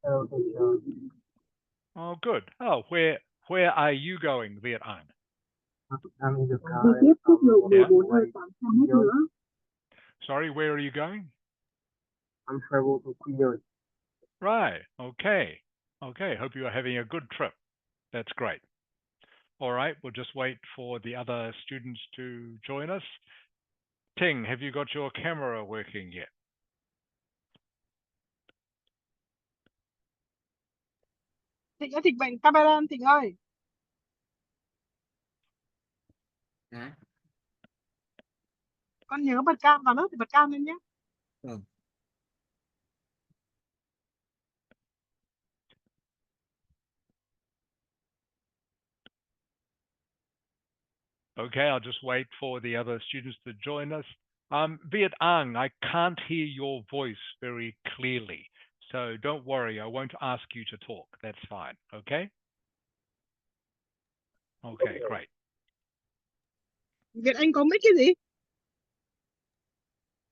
Hello, teacher. Oh, good. Oh, where are you going, Viet An? I'm in the car Đi tiếp and quốc lộ Yeah. 14 hơi 800 mét nữa. Sorry, where are you going? I'm travel to Ielts. Right. Okay. Okay. Hope you are having a good trip. That's great. All right. We'll just wait for the other students to join us. Ting, have you got your camera working yet? Thịnh ơi, Thịnh bệnh camera Thịnh ơi. Hả? Con nhớ bật cam vào lớp thì bật cam lên nhé. Ừ. Okay, I'll just wait for the other students to join us. Viet Ang, I can't hear your voice very clearly. So don't worry, I won't ask you to talk. That's fine. Okay? Okay, great. Việt Anh có mic cái gì?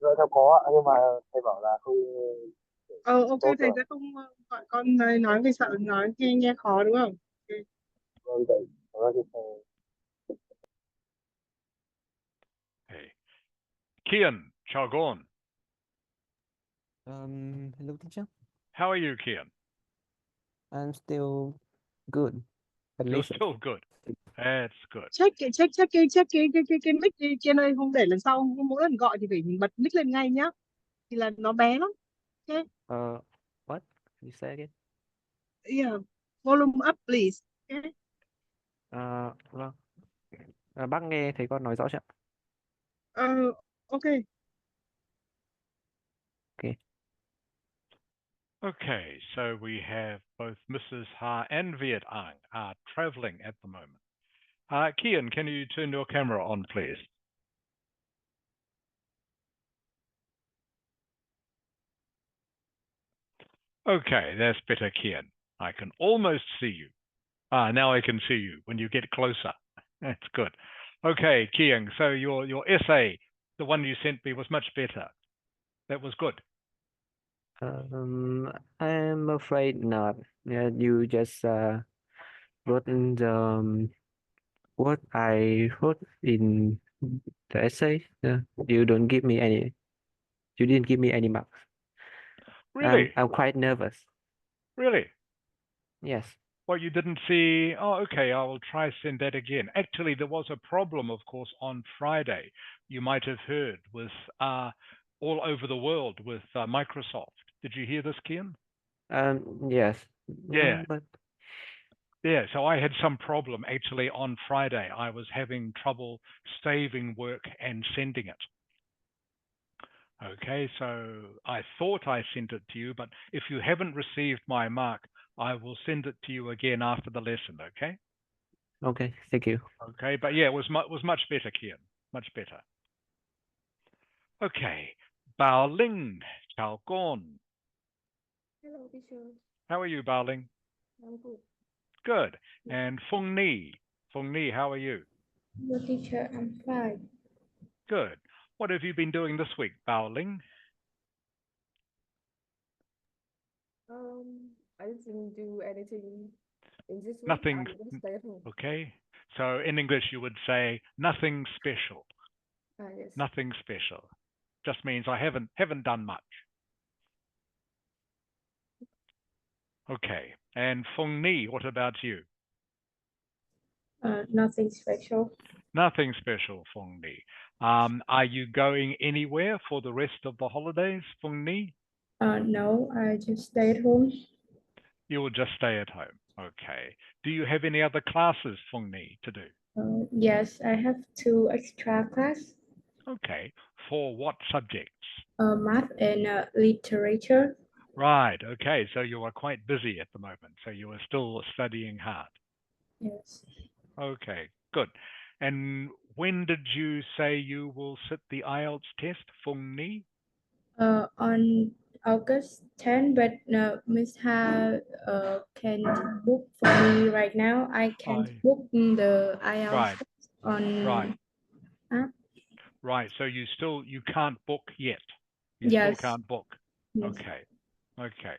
Thầy có ạ, nhưng mà thầy bảo là không Ok, tốt thầy rồi. sẽ không gọi con nói vì sợ nói nghe khó đúng không? Okay. Vâng, vậy. Thì thầy... Hey. Kian, Chagon. Hello, teacher. How are you, Kian? I'm still good. At You're least. still good. That's good. Check cái mic đi Kiên ơi, không để lần sau mỗi lần gọi thì phải bật mic lên ngay nhá. Thì là nó bé lắm. Okay. What? You say again? Yeah. Volume up please. Okay. Vâng. Bác nghe thấy con nói rõ chưa? Okay. Okay. Okay, so we have both Mrs. Ha and Viet Ang are traveling at the moment. Kian, can you turn your camera on, please? Okay, that's better, Kian. I can almost see you. Now I can see you when you get closer. That's good. Okay, Kian, so your essay, the one you sent me, was much better. That was good. I'm afraid not. Yeah, you just wrote in the what I wrote in the essay. You don't give me any. You didn't give me any marks. Really? I'm quite nervous. Really? Yes. Well, you didn't see. Oh, okay. I will try send that again. Actually, there was a problem, of course, on Friday. You might have heard with all over the world with Microsoft. Did you hear this, Kian? Yes. Yeah. But Yeah, so I had some problem actually on Friday. I was having trouble saving work and sending it. Okay, so I thought I sent it to you, but if you haven't received my mark, I will send it to you again after the lesson, okay? okay, thank you. Okay, but yeah, it was much better, Kian, much better. Okay, Bao Ling, Chao Gon. Hello, teacher. How are you, Bao Ling? I'm good. Good. And Feng Ni, how are you? Good, teacher. I'm fine. Good. What have you been doing this week, Bao Ling? I didn't do anything in this week. Nothing. I just stay at home. Okay. So in English, you would say nothing special. Yes. Nothing special. Just means I haven't done much. Okay. And Feng Ni, what about you? Nothing special. Nothing special, Feng Ni. Are you going anywhere for the rest of the holidays, Feng Ni? No, I just stay at home. You will just stay at home. Okay. Do you have any other classes, Feng Ni, to do? Yes, I have 2 extra class. Okay. For what subjects? Math and literature. Right. Okay. So you are quite busy at the moment. So you are still studying hard. Yes. Okay. Good. And when did you say you will sit the IELTS test, Fung Ni? On August 10, but Miss Ha can't book for me right now. I can't book the IELTS Right. on Right. app. Right. So you can't book yet. You Yes. still can't book. Yes. Okay. Okay.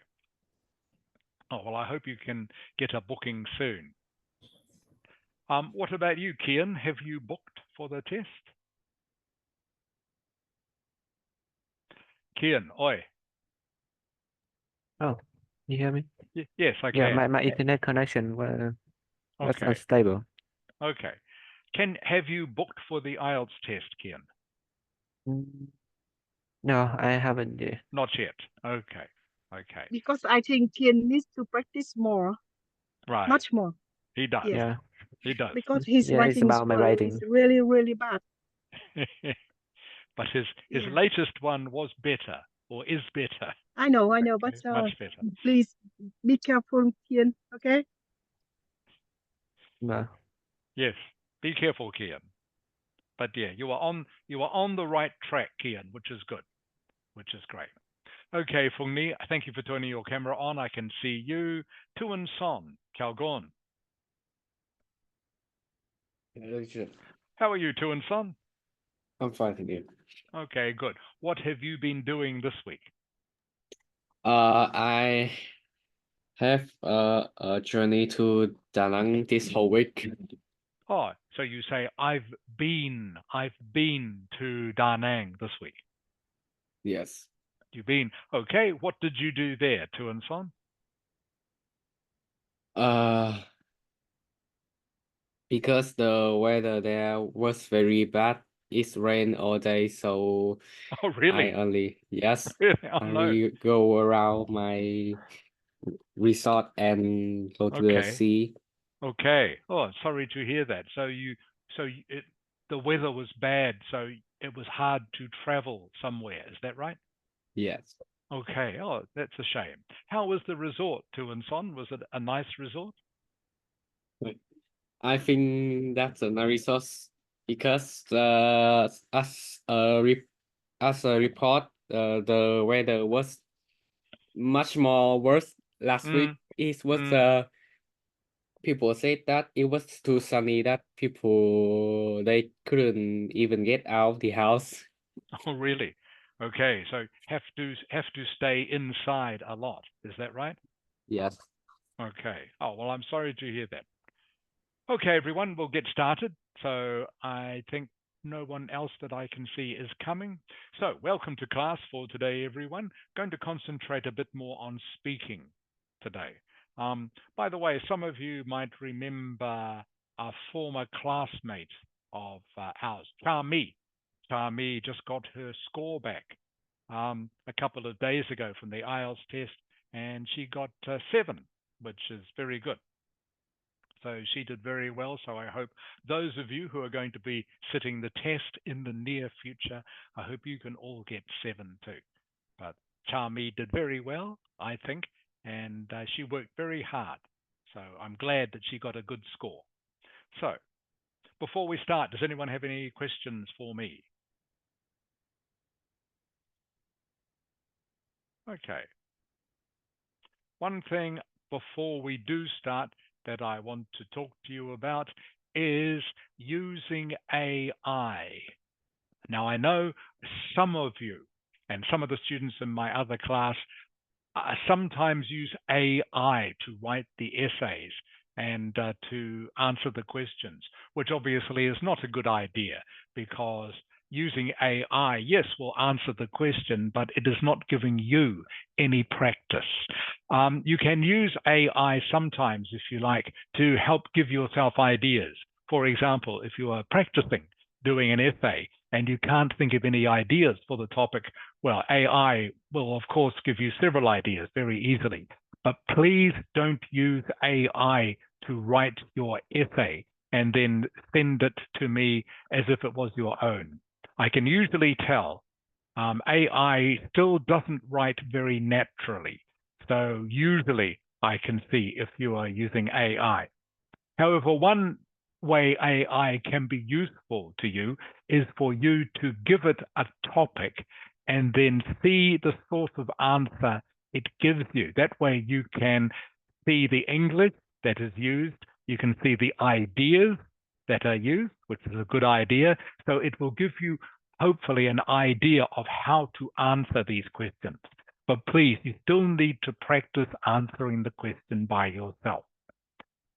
Oh, well, I hope you can get a booking soon. What about you, Kian? Have you booked for the test? Kian, oi. Oh, you hear me? Yes, I Yeah, can. my internet connection was Okay. unstable. Okay. Have you booked for the IELTS test, Kian? No, I haven't yet. Not yet. Okay. Okay. Because I think Kian needs to practice more, Right. much more. He does. Yes. Yeah, He does. Because his yeah, it's writing about my writing. is really, really bad. But his Yeah. latest one was better, or is better. I know, but Okay, much better. please be careful, Kian. Okay. No. Yes. Be careful, Kian. But yeah, you are on the right track, Kian, which is good, which is great. Okay, Phung Ni, thank you for turning your camera on. I can see you. Tuan Son, Kalgon. How are you, Tuan Son? I'm fine, thank you. Okay, good. What have you been doing this week? I have a journey to Da Nang this whole week. Oh, so you say I've been to Da Nang this week. Yes. You've been. Okay, what did you do there, Tuan Son? Because the weather there was very bad. It's rain all day, so Oh, really? I only Really? Oh, no. only go around my resort and go to the Okay. sea. Okay. Oh, sorry to hear that. The weather was bad, so it was hard to travel somewhere. Is that right? Yes. Okay. Oh, that's a shame. How was the resort, Tuan Son? Was it a nice resort? I think that's a nice resource because as a report, the weather was much more worse last week. It was people said that it was too sunny that they couldn't even get out the house. Oh, really? Okay. So have to stay inside a lot. Is that right? Yes. Okay. Oh, well, I'm sorry to hear that. Okay, everyone, we'll get started. So I think no one else that I can see is coming. So welcome to class for today, everyone. Going to concentrate a bit more on speaking today. By the way, some of you might remember a former classmate of ours, Charmi. Charmi just got her score back a couple of days ago from the IELTS test, and she got 7, which is very good. So she did very well. So I hope those of you who are going to be sitting the test in the near future, I hope you can all get 7 too. But Charmi did very well, I think, and she worked very hard. So I'm glad that she got a good score. So before we start, does anyone have any questions for me? Okay. One thing before we do start that I want to talk to you about is using AI. Now, I know some of you and some of the students in my other class sometimes use AI to write the essays and to answer the questions, which obviously is not a good idea because using AI, yes, will answer the question, but it is not giving you any practice. You can use AI sometimes, if you like, to help give yourself ideas. For example, if you are practicing doing an essay and you can't think of any ideas for the topic, well, AI will, of course, give you several ideas very easily. But please don't use AI to write your essay and then send it to me as if it was your own. I can usually tell AI still doesn't write very naturally. So usually I can see if you are using AI. However, one way AI can be useful to you is for you to give it a topic and then see the sort of answer it gives you. That way you can see the English that is used. You can see the ideas that are used, which is a good idea. So it will give you hopefully an idea of how to answer these questions. but please, you still need to practice answering the question by yourself.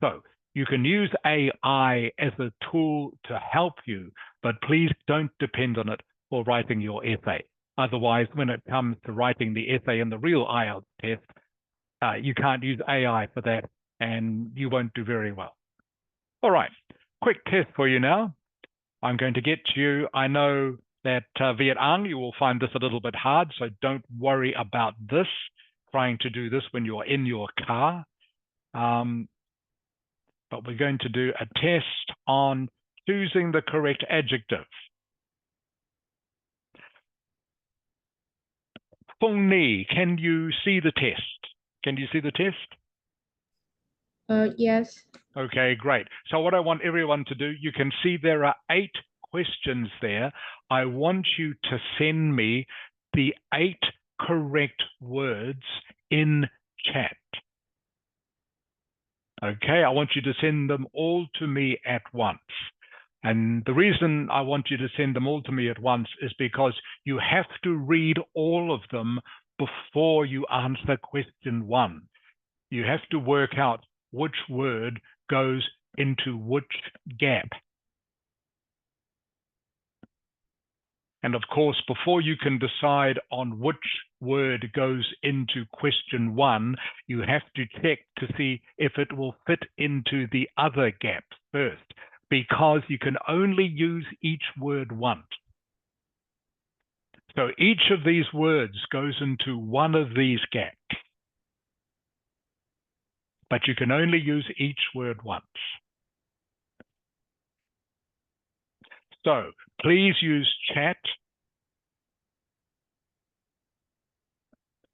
So you can use AI as a tool to help you, but please don't depend on it for writing your essay. Otherwise, when it comes to writing the essay in the real IELTS test, you can't use AI for that, and you won't do very well. All right, quick test for you now. I'm going to get to you. I know that Viet Ang, you will find this a little bit hard, so don't worry about this, trying to do this when you're in your car. But we're going to do a test on choosing the correct adjective. Phong Ni, can you see the test? Can you see the test? Yes. Okay, great. So what I want everyone to do, you can see there are 8 questions there. I want you to send me the 8 correct words in chat. Okay, I want you to send them all to me at once. And the reason I want you to send them all to me at once is because you have to read all of them before you answer question 1. You have to work out which word goes into which gap. And of course, before you can decide on which word goes into question 1, you have to check to see if it will fit into the other gap first, because you can only use each word once. So each of these words goes into one of these gaps, but you can only use each word once. So please use chat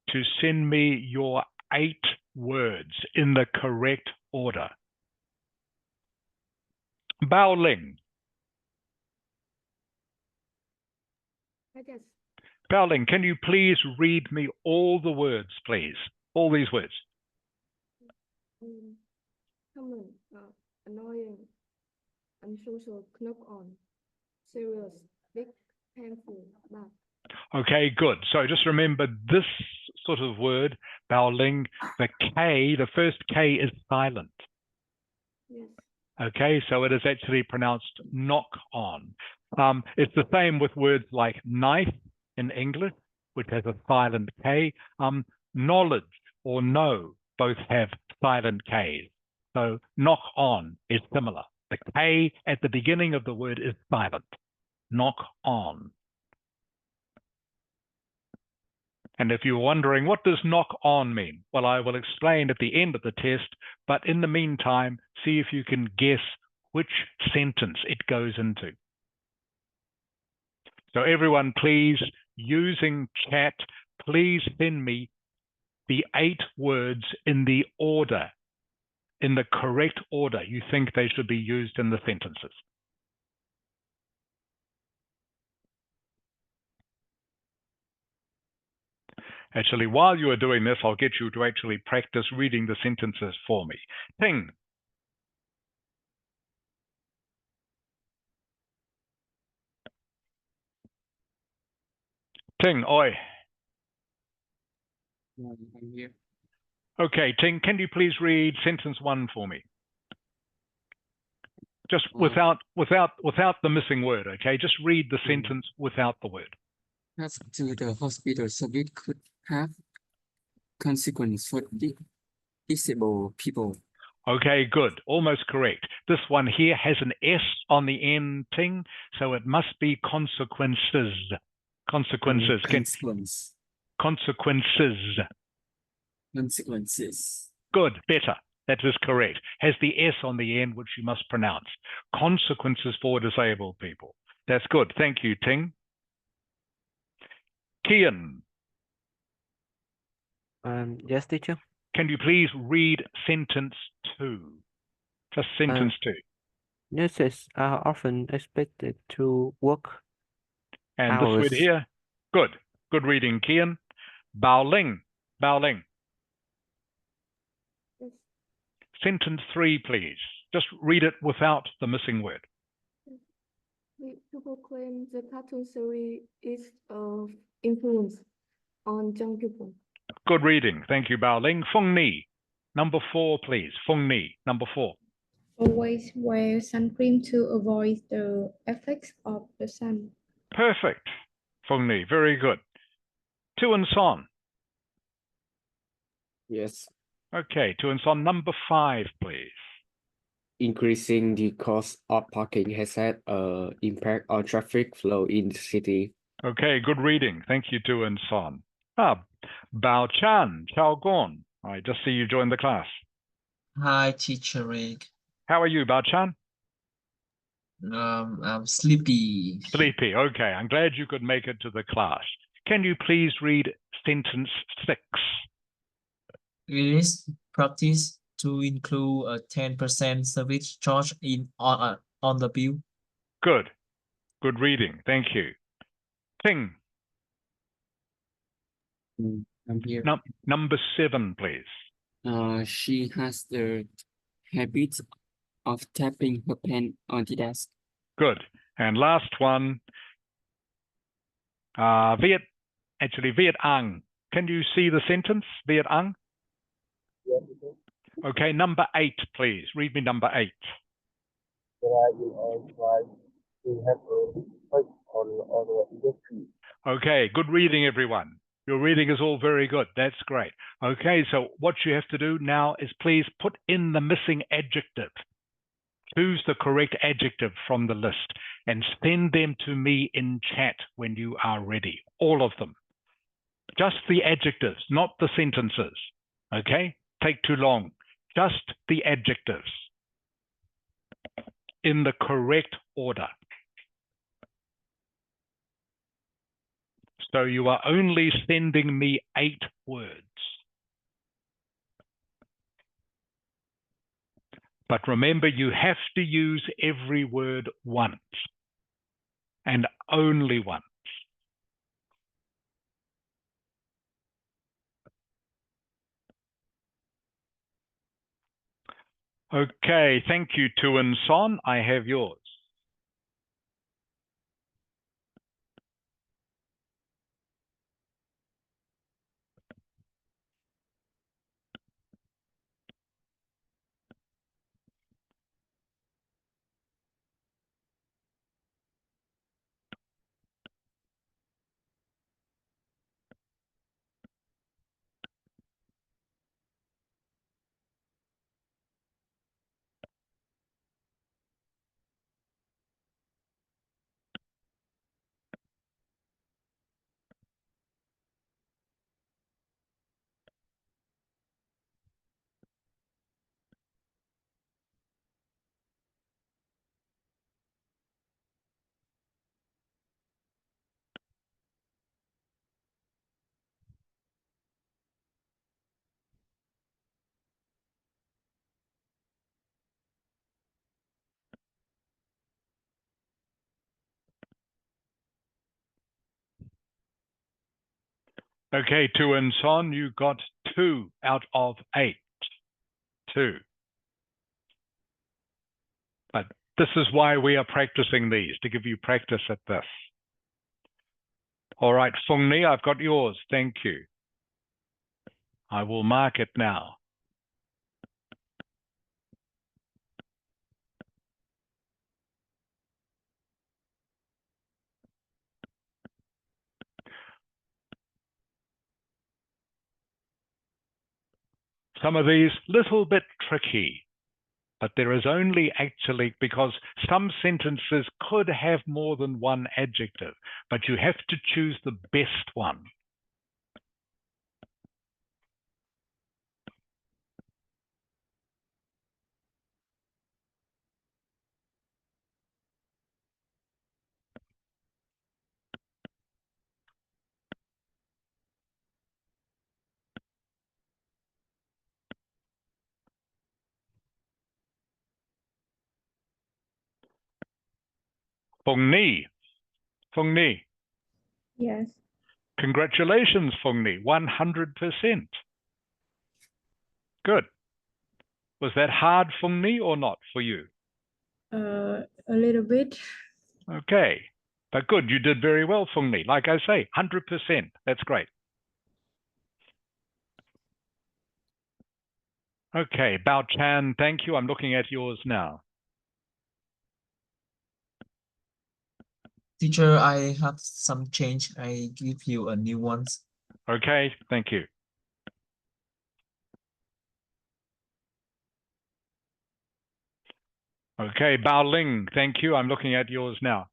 to send me your 8 words in the correct order. Bao Ling. Yes. Bao Ling, can you please read me all the words, please? All these words. Common, annoying, unsocial, knock on, serious, big, painful, bad. Okay, good. So just remember this sort of word, Bao Ling, the K, the first K is silent. Yes. Okay, so it is actually pronounced knock on. It's the same with words like knife in English, which has a silent K. Knowledge or know both have silent Ks. So knock on is similar. The K at the beginning of the word is silent. Knock on. And if you're wondering, what does knock on mean? Well, I will explain at the end of the test, but in the meantime, see if you can guess which sentence it goes into. So everyone, please, using chat, please send me the 8 words in the order, in the correct order you think they should be used in the sentences. Actually, while you are doing this, I'll get you to actually practice reading the sentences for me. Ting. Ting, oi. I'm here. Okay, Ting, can you please read sentence 1 for me? Just without the missing word, okay? Just read the sentence without the word. Path to the hospital service could have consequences for disabled people. Okay, good. Almost correct. This one here has an S on the end, Ting, so it must be consequences. Consequences. Consequences. Consequences. Good, better. That is correct. Has the S on the end, which you must pronounce. Consequences for disabled people. That's good. Thank you, Ting. Kian. Yes, teacher. Can you please read sentence 2? Just sentence 2. Nurses are often expected to work And this word here, good. Good reading, Kian. Bao Ling. Bao Ling. Yes. Sentence 3, please. Just read it without the missing word. People claim the cartoon series is of influence on young people. Good reading. Thank you, Bao Ling. Feng Ni, number 4, please. Feng Ni, number 4. Always wear sunscreen to avoid the effects of the sun. Perfect. Feng Ni, very good. Tu and Son. Yes. Okay, Tu and Son, number 5, please. Increasing the cost of parking has had an impact on traffic flow in the city. Okay, good reading. Thank you, Tu and Son. Bao Chan, Chao Gon. I just see you joined the class. Hi, Teacher Rick. How are you, Bao Chan? I'm sleepy. Sleepy. Okay, I'm glad you could make it to the class. Can you please read sentence 6? It is practice to include a 10% service charge on the bill. Good. Good reading. Thank you. Ping, I'm here. number 7, please. She has the habit of tapping her pen on the desk. Good. And last one, Viet Ang. Can you see the sentence, Viet Ang? Yes, teacher. Okay, number 8, please. Read me number 8. There will try to have a effect on the industry. Okay, good reading, everyone. Your reading is all very good. That's great. Okay, so what you have to do now is please put in the missing adjective. Choose the correct adjective from the list and send them to me in chat when you are ready. All of them. Just the adjectives, not the sentences. Okay? Take too long. Just the adjectives in the correct order. So you are only sending me 8 words. But remember, you have to use every word once and only once. Okay, thank you, Tu and Son. I have yours. Okay, Tu and Son, you got 2 out of 8. 2. But this is why we are practicing these, to give you practice at this. All right, Feng Ni, I've got yours. Thank you. I will mark it now. Some of these little bit tricky, but there is only actually, because some sentences could have more than one adjective, but you have to choose the best one. Feng Ni. Feng Ni. Yes. Congratulations, Feng Ni. 100%. Good. Was that hard, Feng Ni, or not for you? A little bit. Okay. But good, you did very well, Feng Ni. Like I say, 100%. That's great. Okay, Bao Chan, thank you. I'm looking at yours now. Teacher, I have some change. I give you a new ones. Okay, thank you. Okay, Bao Ling, thank you. I'm looking at yours now.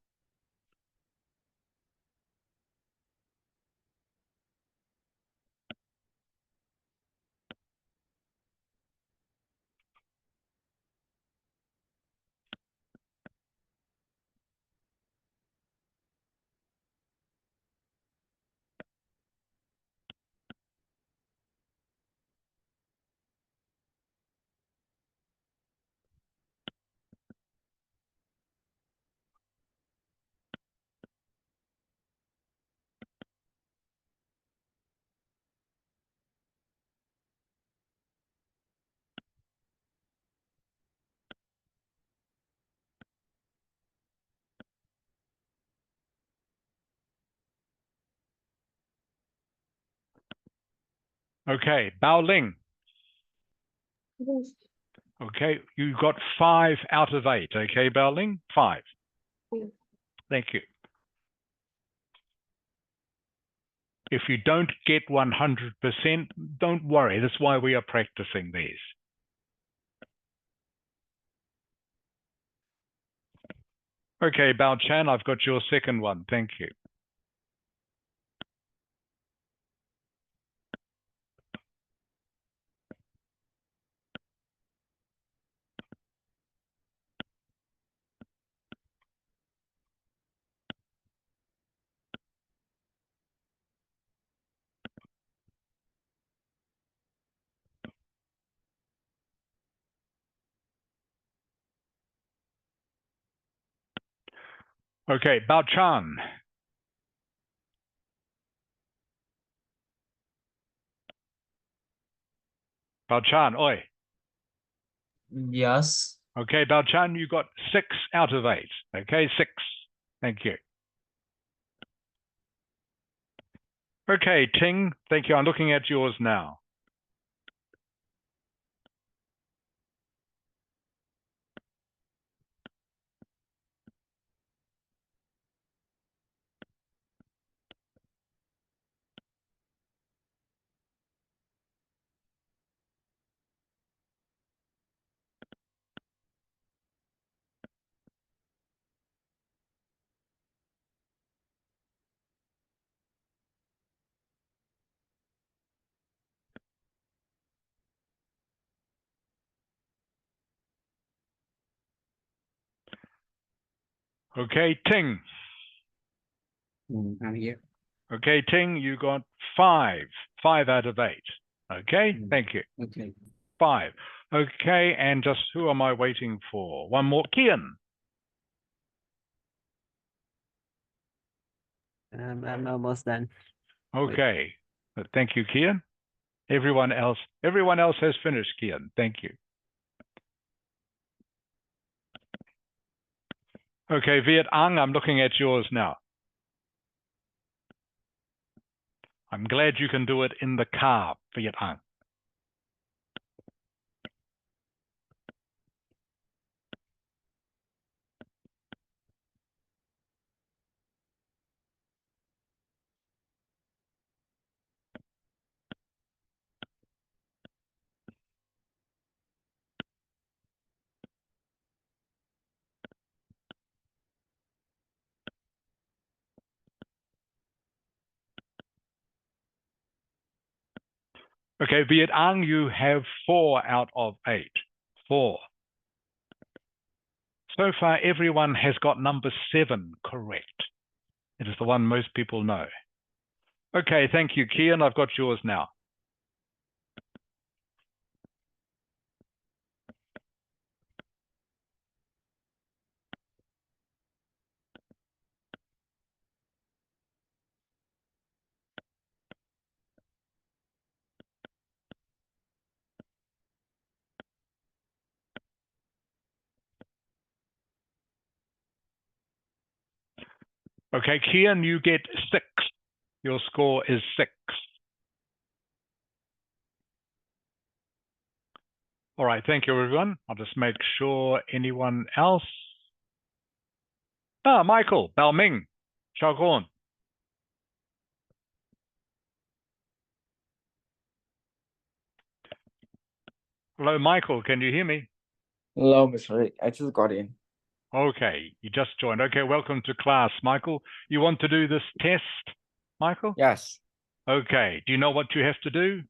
Okay, Bao Ling. Okay, you got 5 out of 8. Okay, Bao Ling, 5. Thank you. If you don't get 100%, don't worry. That's why we are practicing these. Okay, Bao Chan, I've got your second one. Thank you. Okay, Bao Chan. Bao Chan, oi. Yes. Okay, Bao Chan, you got 6 out of 8. Okay, 6. Thank you. Okay, Ting, thank you. I'm looking at yours now. Okay, Ting. I'm here. Okay, Ting, you got 5. 5 out of 8. Okay, thank you. Okay. 5. Okay, and just who am I waiting for? One more. Kian. I'm almost done. Okay. Thank you, Kian. Everyone else has finished, Kian. Thank you. Okay, Viet Ang, I'm looking at yours now. I'm glad you can do it in the car, Viet Ang. Okay, Viet Ang, you have 4 out of 8. 4. So far, everyone has got number 7 correct. It is the one most people know. Okay, thank you, Kian. I've got yours now. Okay, Kian, you get 6. Your score is 6. All right, thank you, everyone. I'll just make sure anyone else. Ah, Michael, Bao Ming, Xiao Guan. Hello, Michael, can you hear me? Hello, Mr. Rick. I just got in. Okay, you just joined. Okay, welcome to class, Michael. You want to do this test, Michael? Yes. Okay, do you know what you have to do?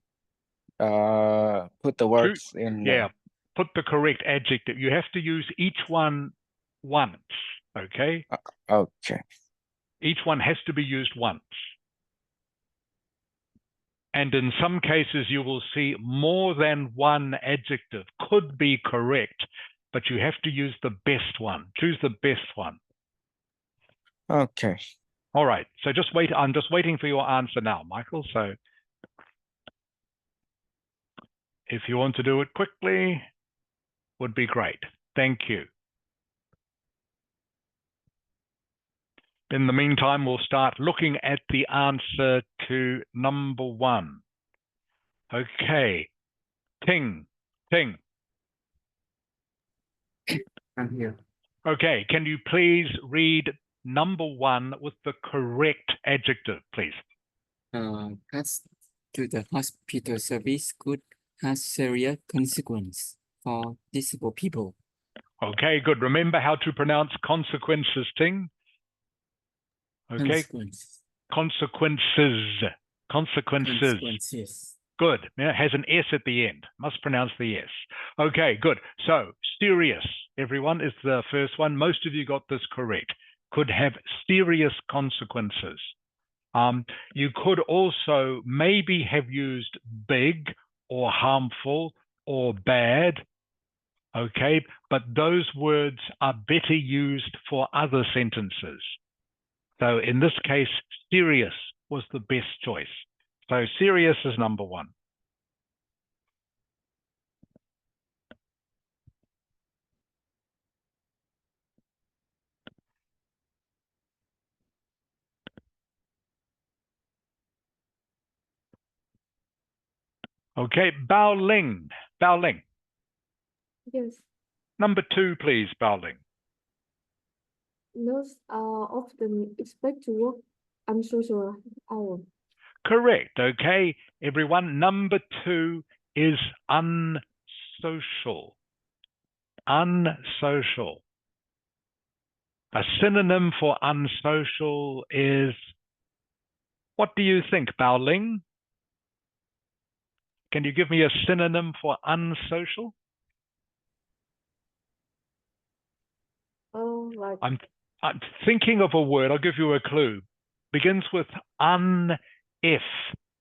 Put the words in. Yeah, put the correct adjective. You have to use each one once, okay? Okay. Each one has to be used once. And in some cases, you will see more than one adjective could be correct, but you have to use the best one. Choose the best one. Okay. All right. So just wait. I'm just waiting for your answer now, Michael. So if you want to do it quickly, would be great. Thank you. In the meantime, we'll start looking at the answer to number 1. Okay. Ting. Ting. I'm here. Okay. Can you please read number 1 with the correct adjective, please? Cuts to the hospital service could have serious consequence for disabled people. Okay, good. Remember how to pronounce consequences, Ting? Okay. Consequences. Consequences. Good. Yeah, it has an S at the end. Must pronounce the S. Okay, good. So, serious, everyone, is the first one. Most of you got this correct. Could have serious consequences. You could also maybe have used big or harmful or bad. Okay, but those words are better used for other sentences. So in this case, serious was the best choice. So serious is number 1. Okay, Bao Ling. Bao Ling. Yes. Number 2, please, Bao Ling. Nurses are often expected to work unsocial hours. Correct. Okay, everyone. Number 2 is unsocial. Unsocial. A synonym for unsocial is, what do you think, Bao Ling? Can you give me a synonym for unsocial? Oh, like I'm thinking of a word. I'll give you a clue. Begins with un-if.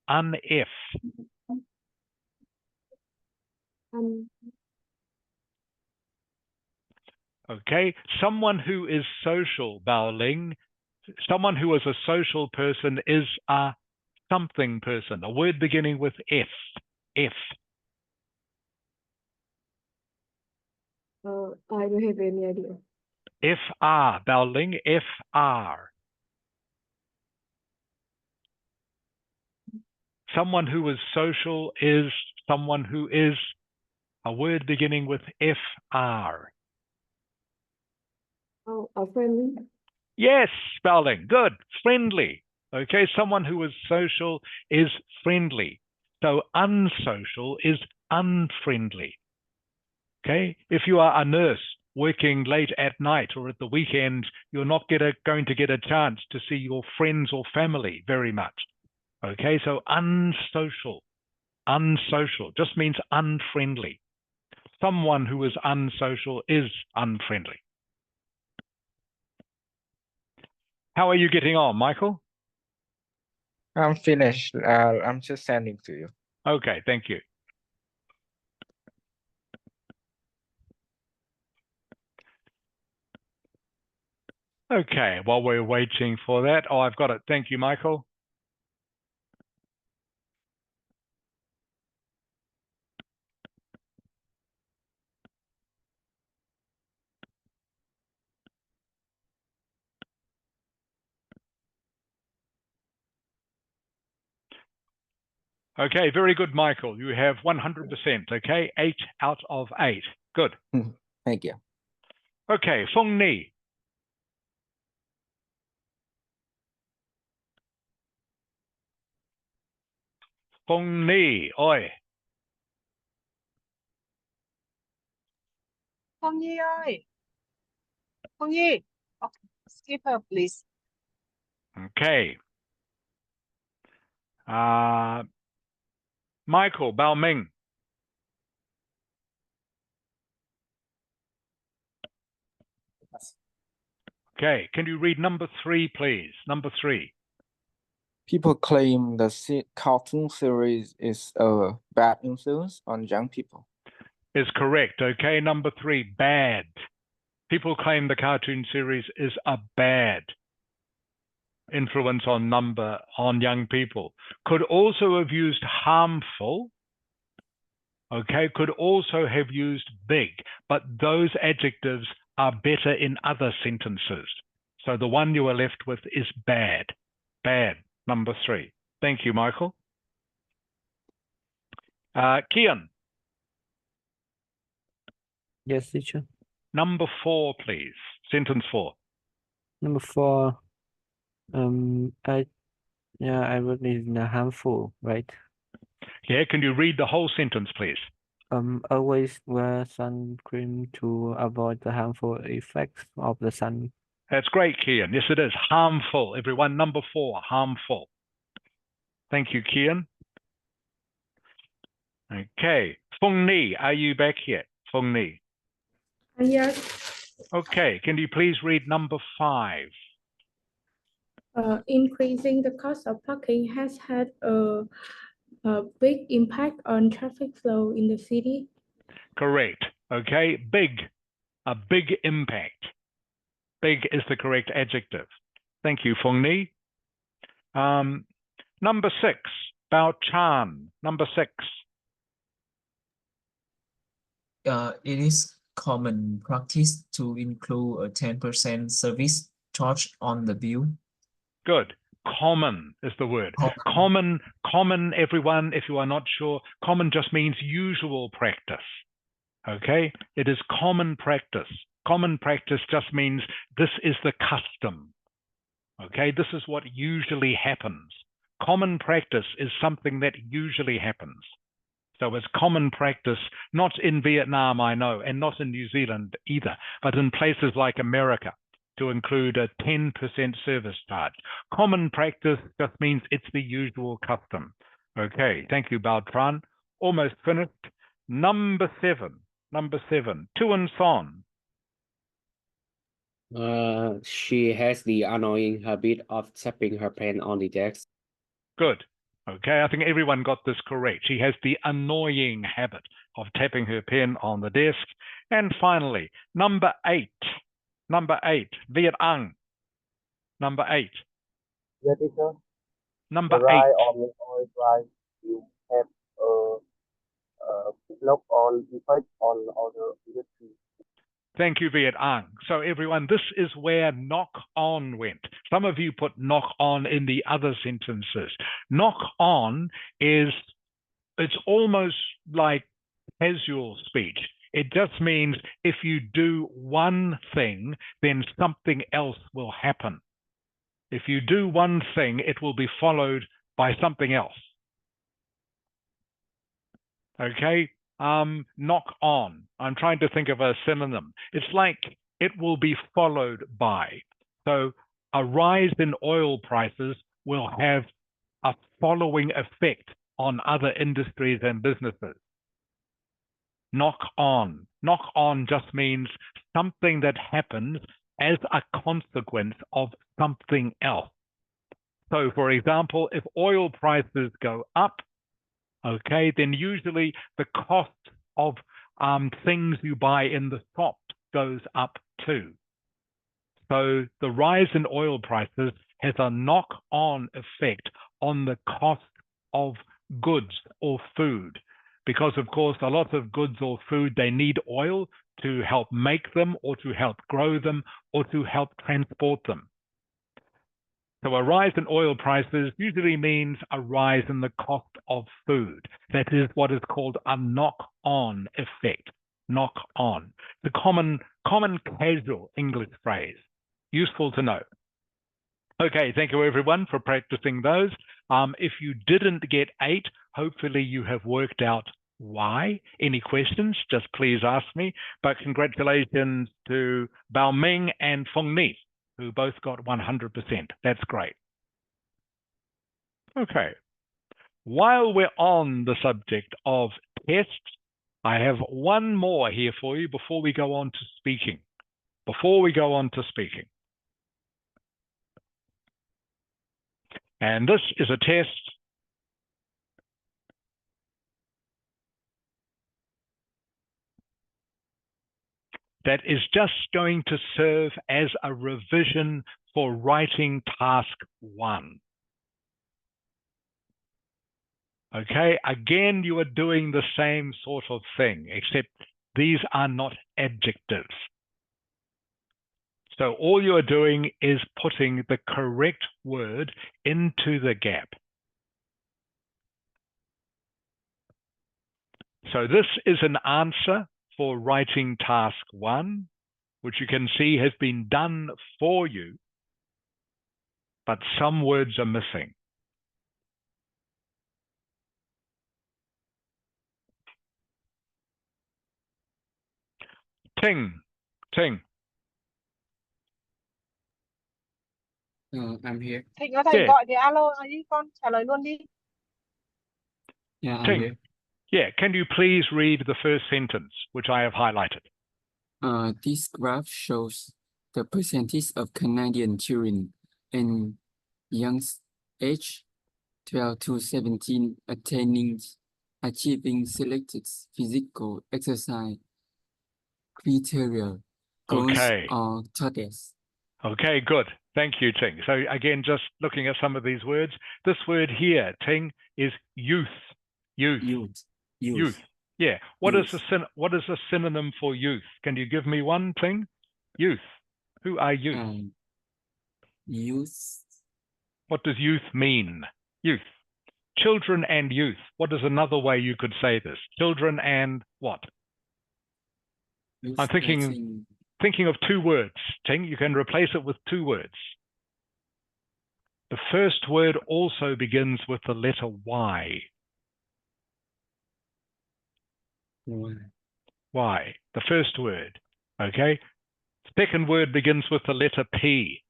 Un-if. Okay, someone who is social, Bao Ling. Someone who is a social person is a something person. A word beginning with F. F. I don't have any idea. F-R, Bao Ling. F-R. Someone who is social is someone who is a word beginning with F-R. Oh, a friendly. Yes, spelling. Good. Friendly. Okay, someone who is social is friendly. So unsocial is unfriendly. Okay, if you are a nurse working late at night or at the weekend, you're not going to get a chance to see your friends or family very much. Okay, so unsocial. Unsocial just means unfriendly. Someone who is unsocial is unfriendly. How are you getting on, Michael? I'm finished. I'm just sending to you. Okay, thank you. Okay, while we're waiting for that, oh, I've got it. Thank you, Michael. Okay, very good, Michael. You have 100%. Okay, 8 out of 8. Good. Thank you. Okay, Phong Ni. Phong Ni, oi. Phong Nhi ơi. Phong Nhi. Okay, skip her, please. Okay. Michael, Bao Ming. Okay, can you read number 3, please? Number 3. People claim the cartoon series is a bad influence on young people. Is correct. Okay, number 3, bad. People claim the cartoon series is a bad influence on young people. Could also have used harmful. Okay, could also have used big, but those adjectives are better in other sentences. So the one you are left with is bad. Bad, number 3. Thank you, Michael. Kian. Yes, teacher. Number 4, please. Sentence 4. Number 4. I wrote in harmful, right? Yeah, can you read the whole sentence, please? Always wear sun cream to avoid the harmful effects of the sun. That's great, Kian. Yes, it is. Harmful, everyone. Number 4, harmful. Thank you, Kian. Okay. Phong Ni, are you back yet? Phong Ni. Yes. Okay, can you please read number 5? Increasing the cost of parking has had a big impact on traffic flow in the city. Correct. Okay, big. A big impact. Big is the correct adjective. Thank you, Phong Ni. Number 6, Bao Chan. Number 6. It is common practice to include a 10% service charge on the bill. Good. Common is the word. Common, everyone, if you are not sure, common just means usual practice. Okay? It is common practice. Common practice just means this is the custom. Okay? This is what usually happens. Common practice is something that usually happens. So it's common practice, not in Vietnam, I know, and not in New Zealand either, but in places like America, to include a 10% service charge. Common practice just means it's the usual custom. Okay, thank you, Bao Tran. Almost finished. Number 7, Tu and Son. She has the annoying habit of tapping her pen on the desk. Good. Okay, I think everyone got this correct. She has the annoying habit of tapping her pen on the desk. And finally, number 8, Viet Ang. Number 8. Yes, teacher. Number 8. Ride on the oil price, you have a knock on effect on other industries. Thank you, Viet Ang. So everyone, this is where knock on went. Some of you put knock on in the other sentences. Knock on it's almost like casual speech. It just means if you do one thing, then something else will happen. If you do one thing, it will be followed by something else. Okay? Knock on. I'm trying to think of a synonym. It's like it will be followed by. So a rise in oil prices will have a following effect on other industries and businesses. Knock on. Knock on just means something that happens as a consequence of something else. So, for example, if oil prices go up, okay, then usually the cost of things you buy in the shop goes up too. So the rise in oil prices has a knock-on effect on the cost of goods or food. Because, of course, a lot of goods or food, they need oil to help make them or to help grow them or to help transport them. So a rise in oil prices usually means a rise in the cost of food. That is what is called a knock-on effect. Knock-on. The common casual English phrase. Useful to know. Okay, thank you everyone for practicing those. If you didn't get 8, hopefully you have worked out why. Any questions, just please ask me. But congratulations to Bao Ming and Feng Ni, who both got 100%. That's great. Okay. While we're on the subject of tests, I have one more here for you before we go on to speaking. And this is a test that is just going to serve as a revision for writing task 1. Okay, again, you are doing the same sort of thing, except these are not adjectives. So all you're doing is putting the correct word into the gap. So this is an answer for writing task 1, which you can see has been done for you, but some words are missing. Ting. I'm here. Thịnh có thầy Yeah. gọi thì alo ấy con trả lời luôn đi. Yeah, I'm Ting. here. Yeah, can you please read the first sentence, which I have highlighted? This graph shows the percentage of Canadian children and young age 12 to 17 achieving selected physical exercise criteria, goals Okay. or targets. Okay, good. Thank you, Ting. So again, just looking at some of these words, this word here, Ting, is youth. Youth. Yeah. What is a synonym for youth? Can you give me one, Ting? Youth. Who are youth? Youth. What does youth mean? Youth. Children and youth. What is another way you could say this? Children and what? I'm thinking of 2 words, Ting. You can replace it with 2 words. The first word also begins with the letter Y. Y, the first word, okay? Second word begins with the letter P.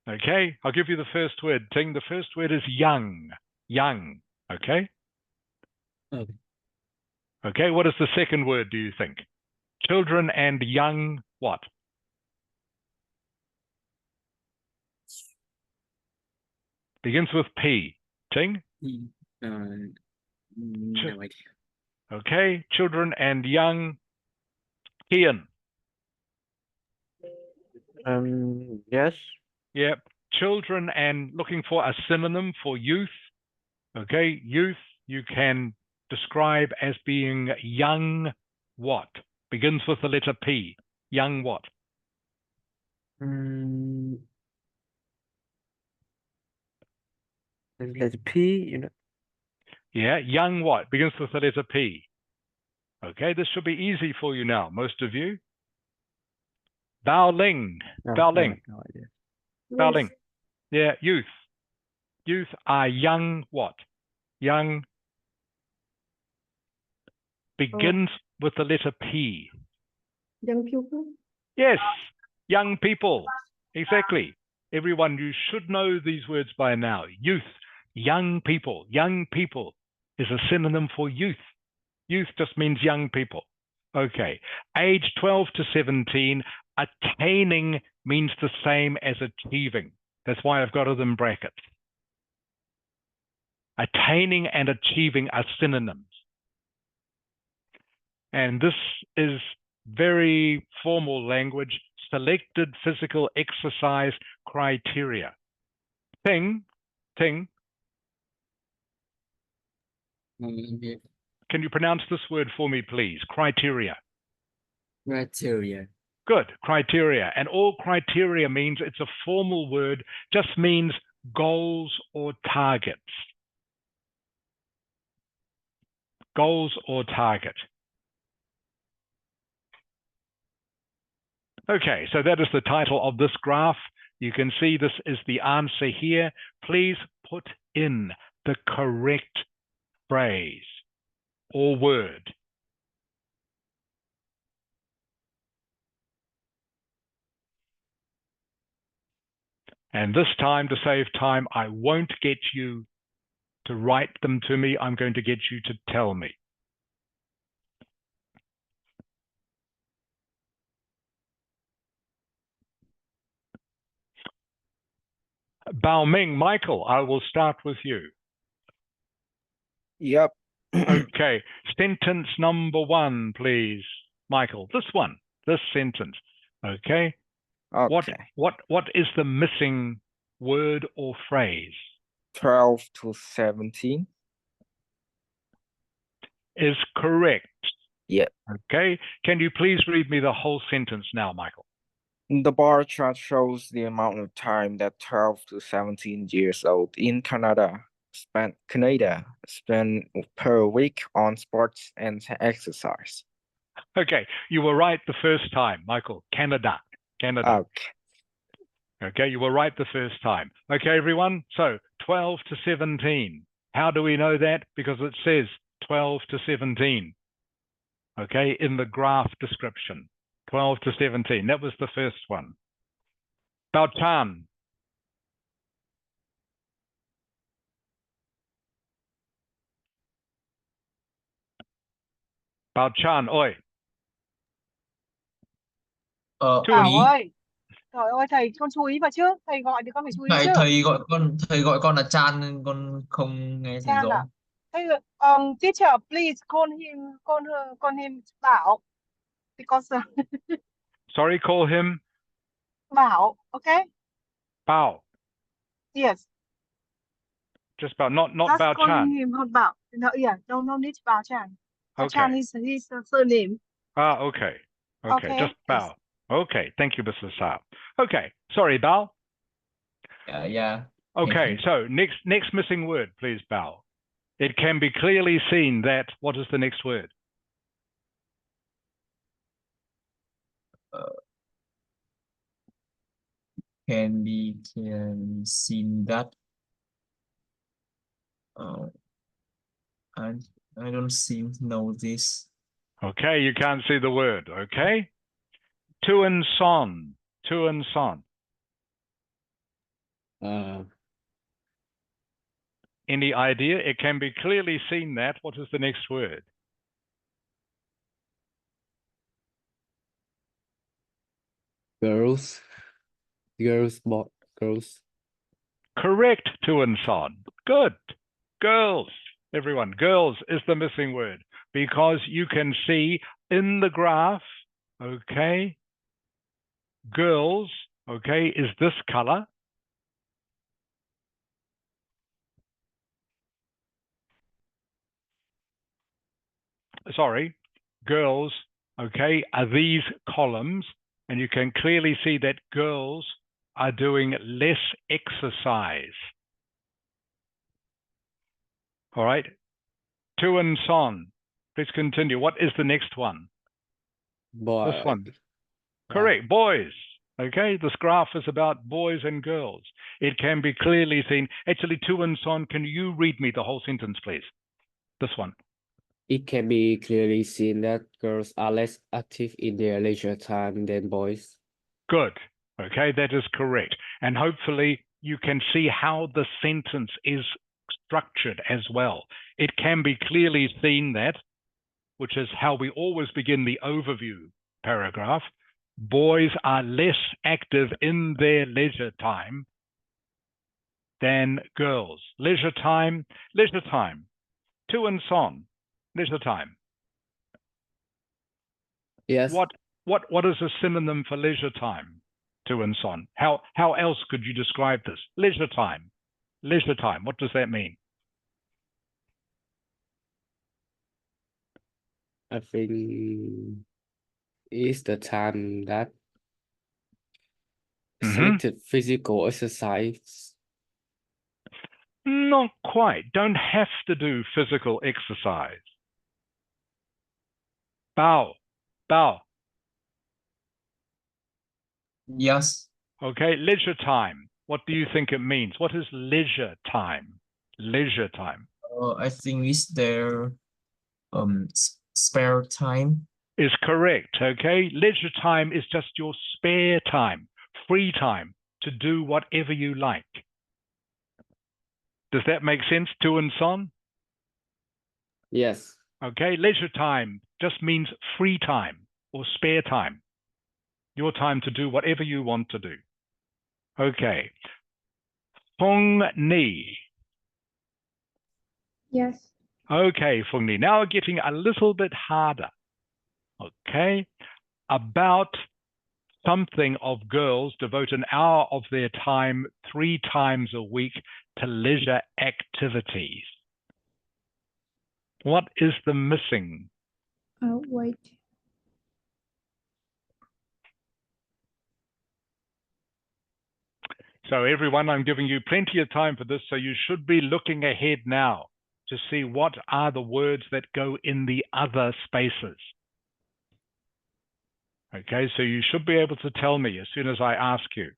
Okay, I'll give you the first word, Ting. The first word is young, okay? Okay, what is the second word, do you think? Children and young what? Begins with P. Ting? No idea. Okay, children and young. Kian. Yes. Yep, children and looking for a synonym for youth. Okay, youth you can describe as being young what? Begins with the letter P. Young what? Letter P, you know. Yeah, young what? Begins with the letter P. Okay, this should be easy for you now, most of you. Bao Ling. Bao Ling. No idea. Bao Ling. Yeah, youth. Youth are young what? Young begins with the letter P. Young people. Yes, young people. Exactly. Everyone, you should know these words by now. Youth, young people. Young people is a synonym for youth. Youth just means young people. Okay. Age 12 to 17, attaining means the same as achieving. That's why I've got it in brackets. Attaining and achieving are synonyms. And this is very formal language, selected physical exercise criteria. Ting. Yeah. Can you pronounce this word for me, please? Criteria. Criteria. Good, criteria. And all criteria means it's a formal word, just means goals or targets. Goals or target. Okay, so that is the title of this graph. You can see this is the answer here. Please put in the correct phrase or word. And this time, to save time, I won't get you to write them to me. I'm going to get you to tell me. Bao Ming, Michael, I will start with you. Yep. Okay, sentence number 1, please. Michael, this one, this sentence. Okay. Okay. What is the missing word or phrase? 12 to 17. Is correct. Yeah. Okay. Can you please read me the whole sentence now, Michael? The bar chart shows the amount of time that 12 to 17 years old in Canada spend per week on sports and exercise. Okay, you were right the first time, Michael. Canada. Okay. Okay, you were right the first time. Okay, everyone. So 12 to 17. How do we know that? Because it says 12 to 17. Okay, in the graph description. 12 to 17. That was the first one. Bao Chan. Bao Chan, oi. Bảo Mỹ, ơi, trời ơi thầy con chú ý vào chứ, thầy gọi thì con phải chú ý chứ. thầy gọi con là Chan nên con không nghe thầy Chan à? rõ. Hey, teacher, please call him Bảo because Sorry, call him Bảo, okay? Bao. Yes. Just Bao, not Just Bao calling Chan. him Bảo. No, yeah, no need Bảo Chan. Chan Okay. is his surname. Okay. Okay, Okay. just Yes. Bao. Okay, thank you, Mr. Sao. Okay, sorry, Bao. Yeah. Okay, so next missing word, please, Bao. It can be clearly seen that, what is the next word? Can see that. I don't seem to know this. Okay, you can't see the word, okay? Tu and son. Any idea? It can be clearly seen that, what is the next word? Girls. Correct, tu and son. Good. Girls. Everyone, girls is the missing word because you can see in the graph, okay, girls, okay, is this color. Sorry, girls, okay, are these columns, and you can clearly see that girls are doing less exercise. All right, tu and son. Please continue. What is the next one? Boy. This one. Correct, boys. Okay, this graph is about boys and girls. It can be clearly seen. Actually, tu and son, can you read me the whole sentence, please? This one. It can be clearly seen that girls are less active in their leisure time than boys. Good. Okay, that is correct. And hopefully you can see how the sentence is structured as well. It can be clearly seen that, which is how we always begin the overview paragraph, boys are less active in their leisure time than girls. Leisure time. Tu and son, leisure time. Yes. What is a synonym for leisure time? Tu and son. How else could you describe this? Leisure time. Leisure time. What does that mean? I think is the time that Mhm. selected physical exercise. Not quite. Don't have to do physical exercise. Bao. Bao. Yes. Okay, leisure time. What do you think it means? What is leisure time? Leisure time I think it's their spare time. is correct. Okay, leisure time is just your spare time, free time to do whatever you like. Does that make sense, Tu and Son? Yes. Okay, leisure time just means free time or spare time. Your time to do whatever you want to do. Okay. Feng Ni. Yes. Okay, Feng Ni. Now we're getting a little bit harder. Okay. About something of girls devote an hour of their time 3 times a week to leisure activities. What is the missing? Wait. So everyone, I'm giving you plenty of time for this, so you should be looking ahead now to see what are the words that go in the other spaces. Okay, so you should be able to tell me as soon as I ask you.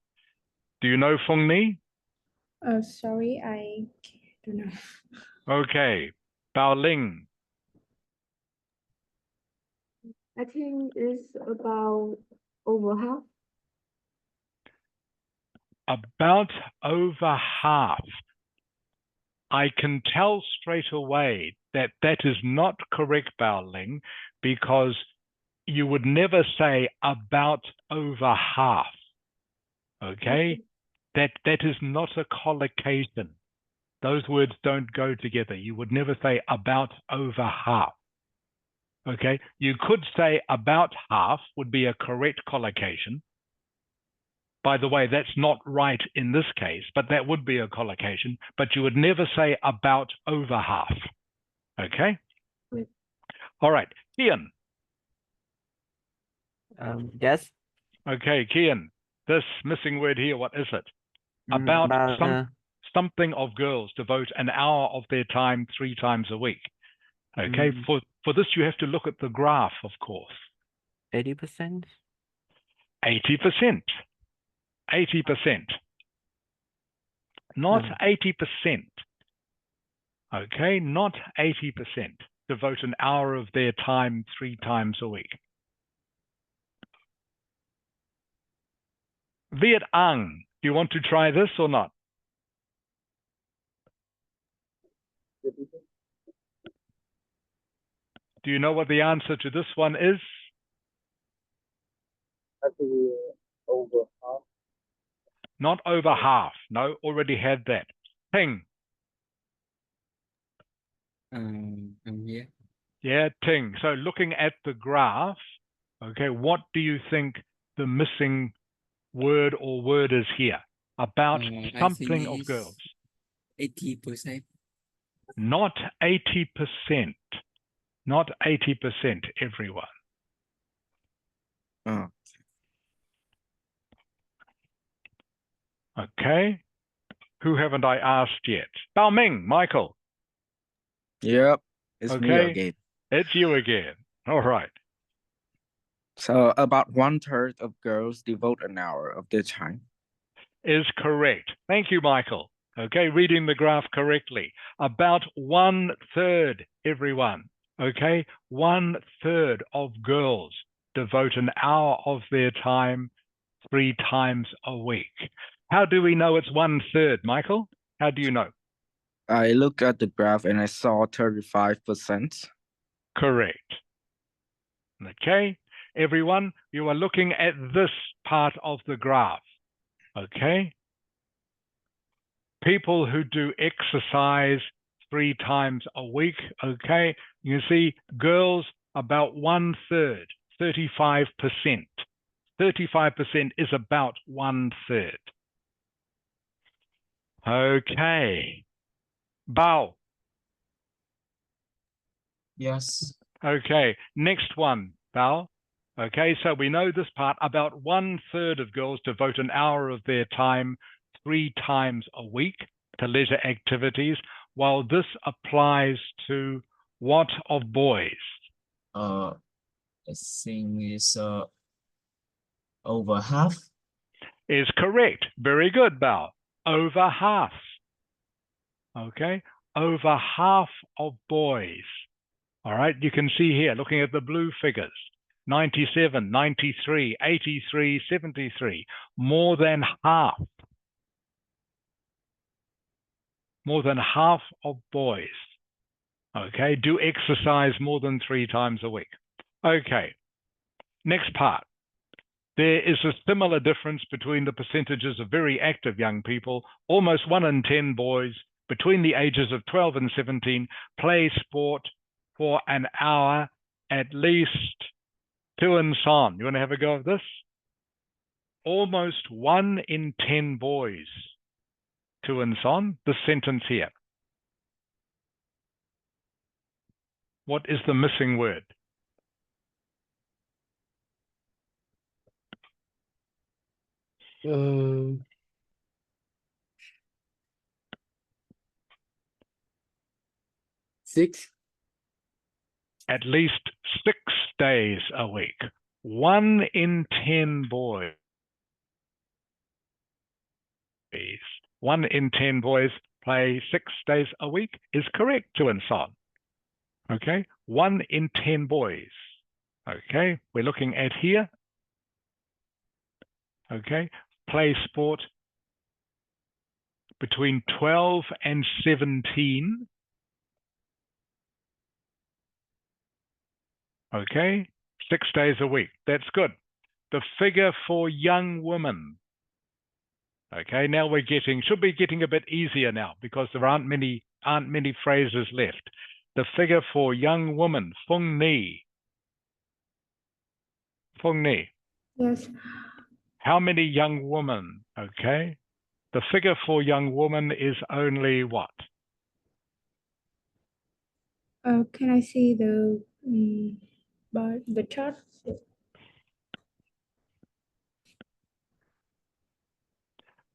Do you know Feng Ni? Sorry, I don't know. Okay, Bao Ling. I think it's about over half. About over half. I can tell straight away that that is not correct, Bao Ling, because you would never say about over half. Okay? That is not a collocation. Those words don't go together. You would never say about over half. Okay? You could say about half would be a correct collocation. By the way, that's not right in this case, but that would be a collocation, but you would never say about over half. Okay? Right. All right. Kian. Yes. Okay, Kian. This missing word here, what is it? About something of girls devote an hour of their time 3 times a week. Okay, for this you have to look at the graph, of course. 80%. 80%. 80%. Not 80%. Okay, not 80%. Devote an hour of their time 3 times a week. Viet Ang, do you want to try this or not? Do you know what the answer to this one is? I think over half. Not over half. No, already had that. Ting. I'm here. Yeah, Ting. So looking at the graph, okay, what do you think the missing word or word is here? About something of girls. 80%. Not 80%. Not 80%, everyone. Oh. Okay. Who haven't I asked yet? Bao Ming, Michael. Yep, it's me Okay. again. It's you again. All right. So about 1/3 of girls devote an hour of their time. Is correct. Thank you, Michael. Okay, reading the graph correctly. About 1/3, everyone. Okay, 1/3 of girls devote an hour of their time 3 times a week. How do we know it's 1/3, Michael? How do you know? I looked at the graph and I saw 35%. Correct. Okay, everyone, you are looking at this part of the graph. Okay? People who do exercise 3 times a week, okay? You see, girls about 1/3, 35%. 35% is about 1/3. Okay. Bao. Yes. Okay, next one, Bao. Okay, so we know this part. About 1/3 of girls devote an hour of their time 3 times a week to leisure activities, while this applies to what of boys? I think it's over half. Is correct. Very good, Bao. Over half. Okay, over half of boys. All right, you can see here, looking at the blue figures, 97, 93, 83, 73, more than half. More than half of boys, okay, do exercise more than 3 times a week. Okay, next part. There is a similar difference between the percentages of very active young people. Almost 1 in 10 boys between the ages of 12 and 17 play sport for an hour at least. Tu and Son, you want to have a go of this? Almost 1 in 10 boys. Tu and Son, this sentence here. What is the missing word? Six. At least 6 days a week. 1 in 10 boys. 1 in 10 boys play 6 days a week is correct, Tu and Son. Okay, 1 in 10 boys. Okay, we're looking at here. Okay, play sport between 12 and 17. Okay, 6 days a week. That's good. The figure for young women. Okay, now we're should be getting a bit easier now because there aren't many phrases left. The figure for young woman, Fung Ni. Fung Ni. Yes. How many young women? Okay. The figure for young woman is only what? Can I see the chart?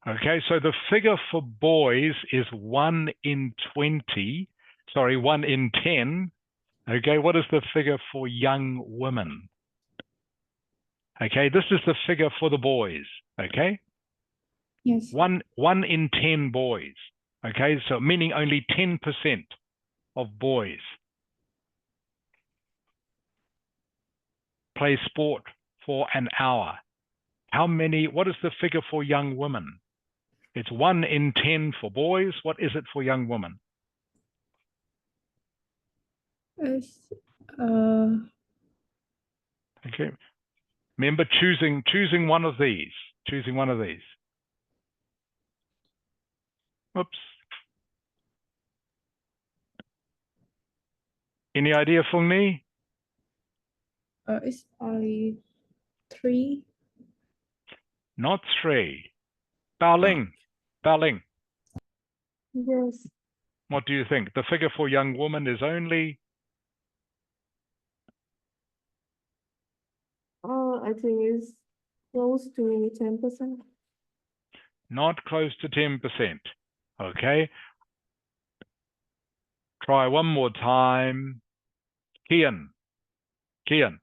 Okay, so the figure for boys is 1 in 20. Sorry, 1 in 10. Okay, what is the figure for young women? Okay, this is the figure for the boys. Okay. Yes. 1 in 10 boys. Okay, so meaning only 10% of boys play sport for an hour. How many? What is the figure for young women? It's 1 in 10 for boys. What is it for young women? It's, Okay. Remember choosing one of these. Choosing one of these. Oops. Any idea, Fung Ni? it's only 3. Not 3. Bao Ling. Bao Ling. Yes. What do you think? The figure for young woman is only? I think it's close to 10%. Not close to 10%. Okay. Try one more time. Kian. Kian.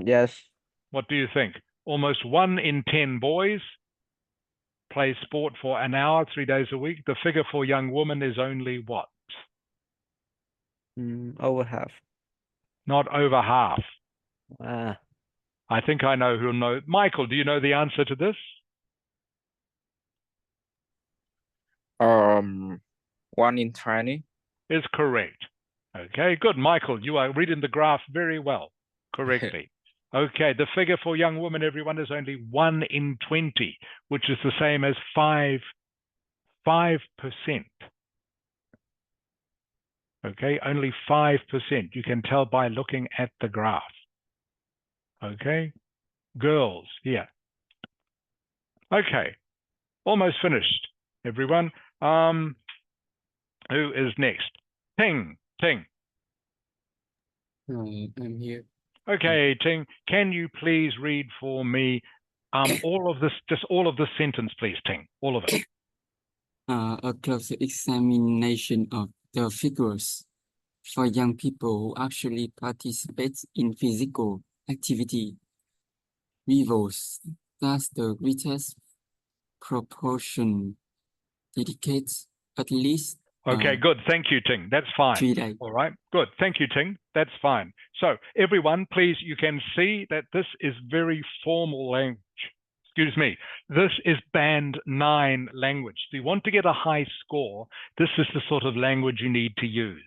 Yes. What do you think? Almost 1 in 10 boys play sport for an hour, 3 days a week. The figure for young woman is only what? Over half. Not over half. Ah. I think I know who'll know. Michael, do you know the answer to this? 1 in 20. Is correct. Okay, good. Michael, you are reading the graph very well, correctly. Okay, the figure for young women, everyone, is only 1 in 20, which is the same as 5%. Okay, only 5%. You can tell by looking at the graph. Okay, girls, here. Okay, almost finished, everyone. Who is next? Ting. I'm here. Okay, Ting, can you please read for me all of this, just all of the sentence, please, Ting, all of it. A closer examination of the figures for young people who actually participate in physical activity reveals that the greatest proportion dedicates at least Okay, good. Thank you, Ting. That's fine. 3 days. All right, good. Thank you, Ting. That's fine. So everyone, please, you can see that this is very formal language. Excuse me. This is band 9 language. So you want to get a high score, this is the sort of language you need to use.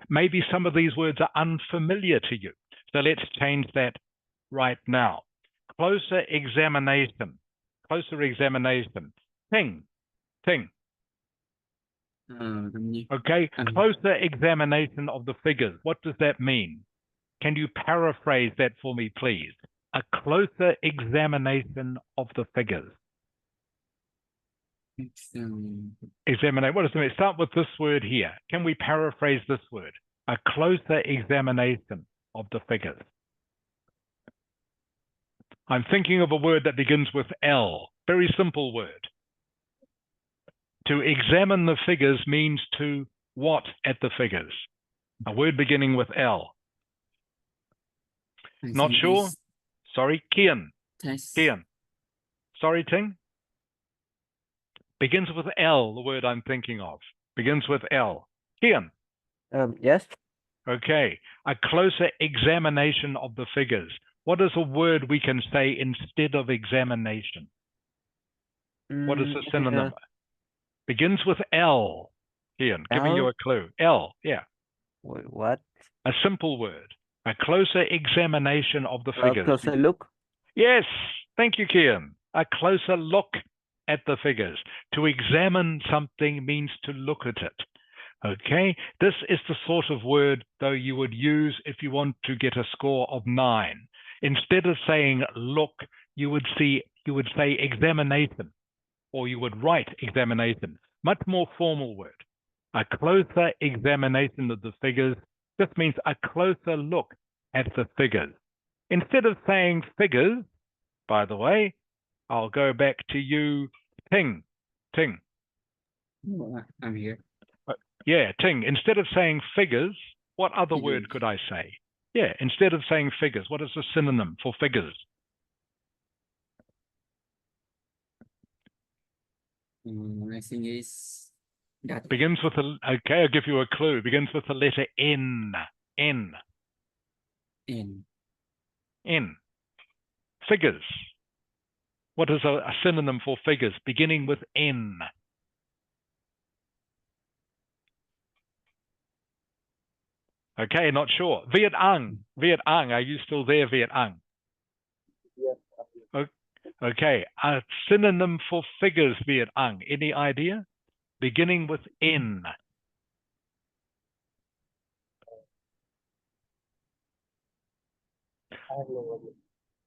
Maybe some of these words are unfamiliar to you. So let's change that right now. Closer examination. Closer examination. Ting. Ting. Okay, closer examination of the figures. What does that mean? Can you paraphrase that for me, please? A closer examination of the figures. Examinate. What does it mean? Start with this word here. Can we paraphrase this word? A closer examination of the figures. I'm thinking of a word that begins with L. Very simple word. To examine the figures means to what at the figures? A word beginning with L. Not sure? Sorry, Kian. Kian. Sorry, Ting. Begins with L, the word I'm thinking of. Begins with L. Kian. Yes. Okay. A closer examination of the figures. What is a word we can say instead of examination? What is the synonym? Begins with L. Kian, giving you a clue. L, yeah. Wait, what? A simple word. A closer examination of the figures. A closer look? Yes. Thank you, Kian. A closer look at the figures. To examine something means to look at it. Okay. This is the sort of word, though, you would use if you want to get a score of 9. Instead of saying look, you would say examination, or you would write examination. Much more formal word. A closer examination of the figures. This means a closer look at the figures. Instead of saying figures, by the way, I'll go back to you, Ting. Ting. I'm here. Yeah, Ting. Instead of saying figures, what other word could I say? Yeah, instead of saying figures, what is the synonym for figures? I think it's that. Begins with a, okay, I'll give you a clue. Begins with the letter N. N. N. N. Figures. What is a synonym for figures beginning with N? Okay, not sure. Viet Ang. Viet Ang, are you still there, Viet Ang? Yes. Okay, a synonym for figures, Viet Ang. Any idea? Beginning with N. I have no idea.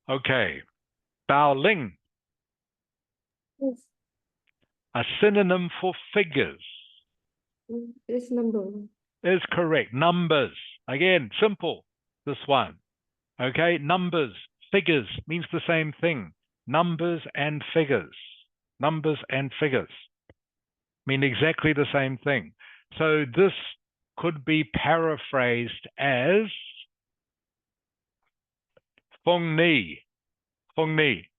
Okay. Bao Ling. Yes. A synonym for figures. It's number. Is correct. Numbers. Again, simple. This one. Okay, numbers. Figures means the same thing. Numbers and figures. Numbers and figures mean exactly the same thing. So this could be paraphrased as Phong Ni. Phong Ni.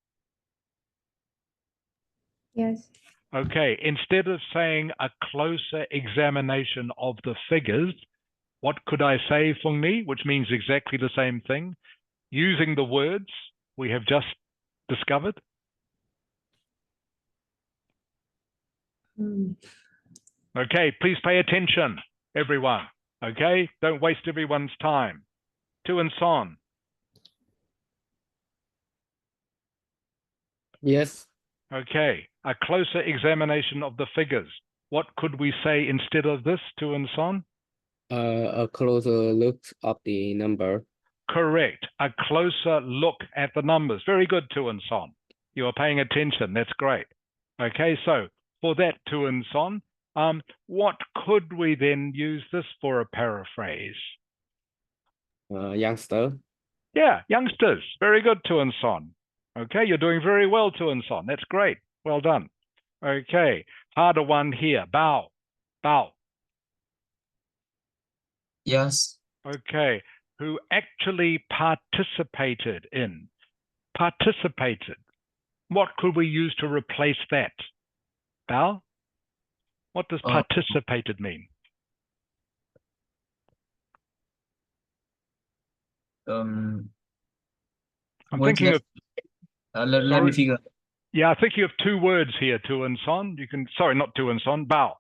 Yes. Okay, instead of saying a closer examination of the figures, what could I say, Phong Ni, which means exactly the same thing, using the words we have just discovered? Okay, please pay attention, everyone. Okay, don't waste everyone's time. Tu and Son. Yes. Okay, a closer examination of the figures. What could we say instead of this, Tu and Son? A closer look of the number. Correct. A closer look at the numbers. Very good, Tu and Son. You are paying attention. That's great. Okay, so for that, Tu and Son, what could we then use this for a paraphrase? Youngster. Yeah, youngsters. Very good, Tu and Son. Okay, you're doing very well, Tu and Son. That's great. Well done. Okay, harder one here. Bao. Bao. Yes. Okay, who actually participated in. Participated. What could we use to replace that? Bao? What does participated mean? I'm thinking of. let me figure. Yeah, I'm thinking of two words here, Tu and Son. You can, sorry, not Tu and Son, Bao.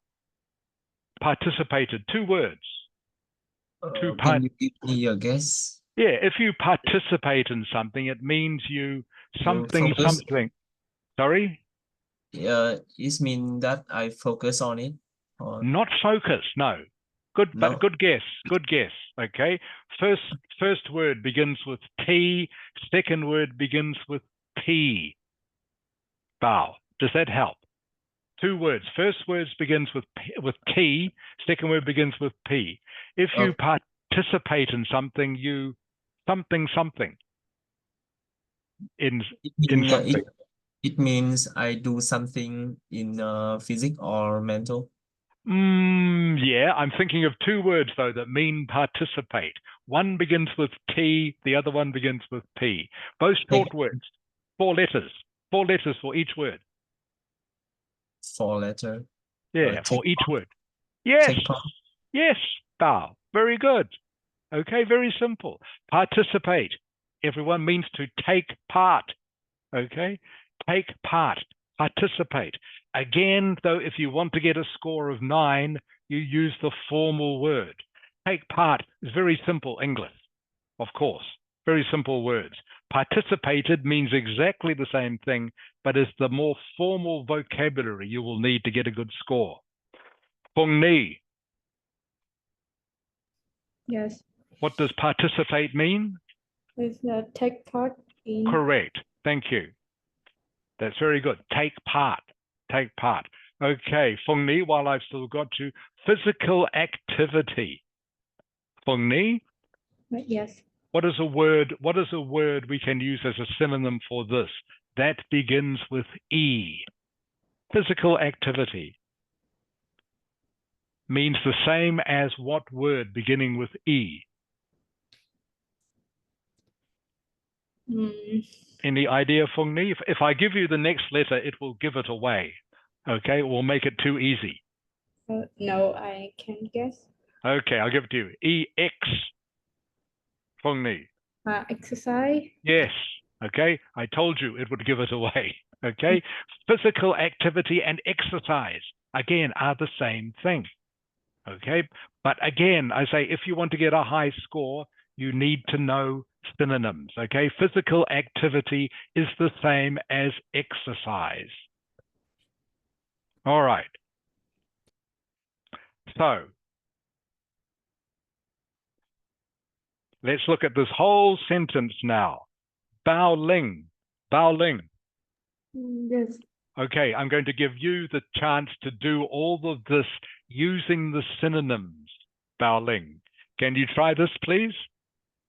Participated, two words. Can you give me your guess? Yeah, if you participate in something, it means you something. Sorry? It means that I focus on it. Or... Not focus, no. Good, no. But good guess. Good guess. Okay. First word begins with T. Second word begins with P. Bao. Does that help? Two words. First word begins with T. Second word begins with P. If you participate in something, you something. In something. It means I do something in physics or mental. Yeah, I'm thinking of two words, though, that mean participate. One begins with T, the other one begins with P. Both short words. 4 letters. 4 letters for each word. 4 letters. Yeah, for each word. Yes. Yes, Bao. Very good. Okay, very simple. Participate. Everyone means to take part. Okay? Take part. Participate. Again, though, if you want to get a score of 9, you use the formal word. Take part is very simple English, of course. Very simple words. Participated means exactly the same thing, but is the more formal vocabulary you will need to get a good score. Phung Ni. Yes. What does participate mean? It's take part in. Correct. Thank you. That's very good. Take part. Take part. Okay, Phung Ni, while I've still got you, physical activity. Phung Ni? Yes. What is a word we can use as a synonym for this? That begins with E. Physical activity means the same as what word beginning with E? Any idea, Phung Ni? If I give you the next letter, it will give it away. Okay, we'll make it too easy. No, I can't guess. Okay, I'll give it to you. EX. Phung Ni. Exercise. Yes. Okay, I told you it would give it away. Okay, physical activity and exercise, again, are the same thing. Okay, but again, I say if you want to get a high score, you need to know synonyms. Okay, physical activity is the same as exercise. All right. So let's look at this whole sentence now. Bao Ling. Bao Ling. Yes. Okay, I'm going to give you the chance to do all of this using the synonyms, Bao Ling. Can you try this, please?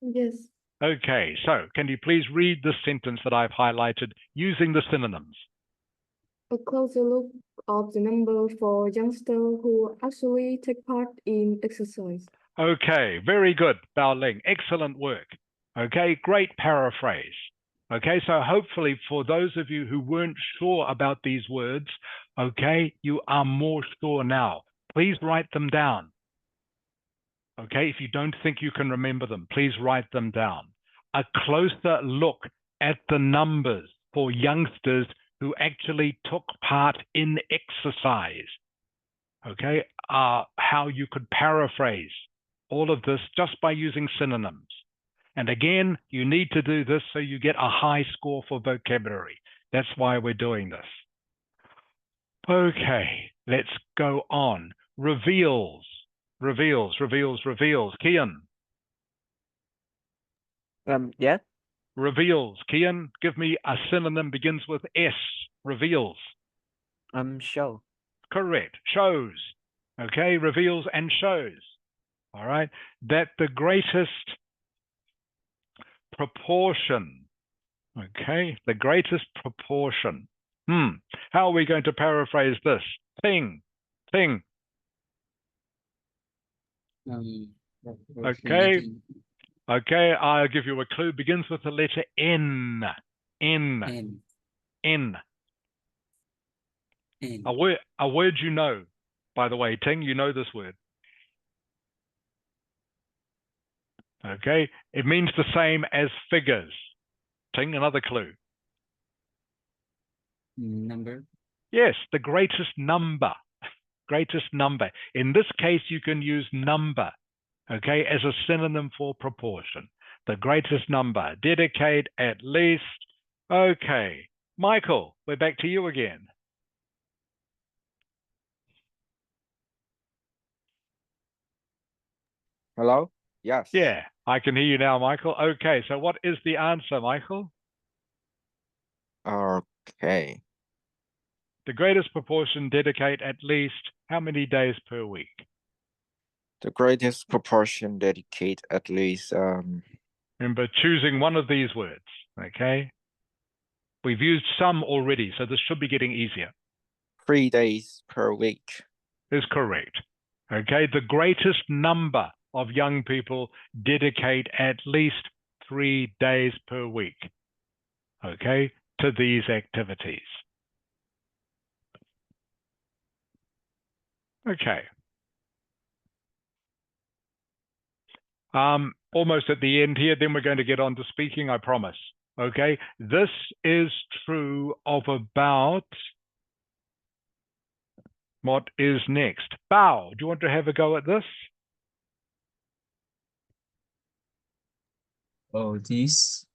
Yes. Okay, so can you please read the sentence that I've highlighted using the synonyms? A closer look of the number for youngsters who actually take part in exercise. Okay, very good, Bao Ling. Excellent work. Okay, great paraphrase. Okay, so hopefully for those of you who weren't sure about these words, okay, you are more sure now. Please write them down. Okay, if you don't think you can remember them, please write them down. A closer look at the numbers for youngsters who actually took part in exercise. Okay, how you could paraphrase all of this just by using synonyms. And again, you need to do this so you get a high score for vocabulary. That's why we're doing this. Okay, let's go on. Reveals. Kian. Yeah. Reveals. Kian, give me a synonym begins with S. Reveals. Show. Correct. Shows. Okay, reveals and shows. All right. That the greatest proportion. Okay, the greatest proportion. How are we going to paraphrase this? Thing. Okay. Okay, I'll give you a clue. Begins with the letter N. N. A word you know, by the way, Ting, you know this word. Okay, it means the same as figures. Ting, another clue. Number. Yes, the greatest number. Greatest number. In this case, you can use number, okay, as a synonym for proportion. The greatest number. Dedicate at least. Okay, Michael, we're back to you again. Hello? Yes. Yeah, I can hear you now, Michael. Okay, so what is the answer, Michael? Okay. The greatest proportion dedicate at least how many days per week? The greatest proportion dedicate at least Remember, choosing one of these words, okay? We've used some already, so this should be getting easier. 3 days per week. Is correct. Okay, the greatest number of young people dedicate at least 3 days per week, okay, to these activities. Okay. Almost at the end here, then we're going to get on to speaking, I promise. Okay, this is true of about what is next. Bao, do you want to have a go at this? Oh, this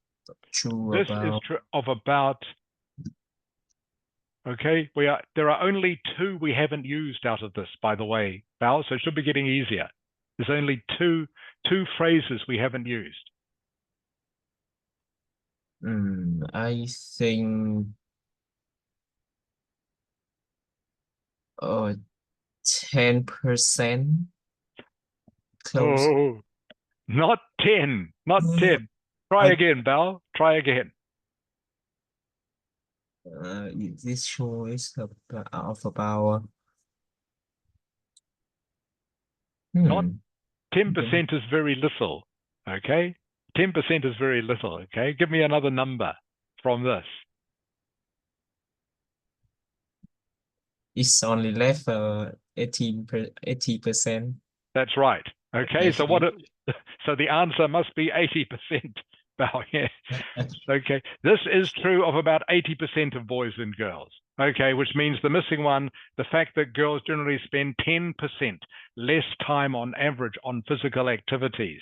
true This about is true of about, okay, there are only 2 we haven't used out of this, by the way, Bao, so it should be getting easier. There's only two phrases we haven't used. I think 10% close. Oh, not 10, not 10. Try again, Bao, try again. This choice of about Not 10% is very little, okay? 10% is very little, okay? Give me another number from this. It's only left 80%. That's right. Okay, so so the answer must be 80%. Bao, yeah. Okay, this is true of about 80% of boys and girls. Okay, which means the missing one, the fact that girls generally spend 10% less time on average on physical activities.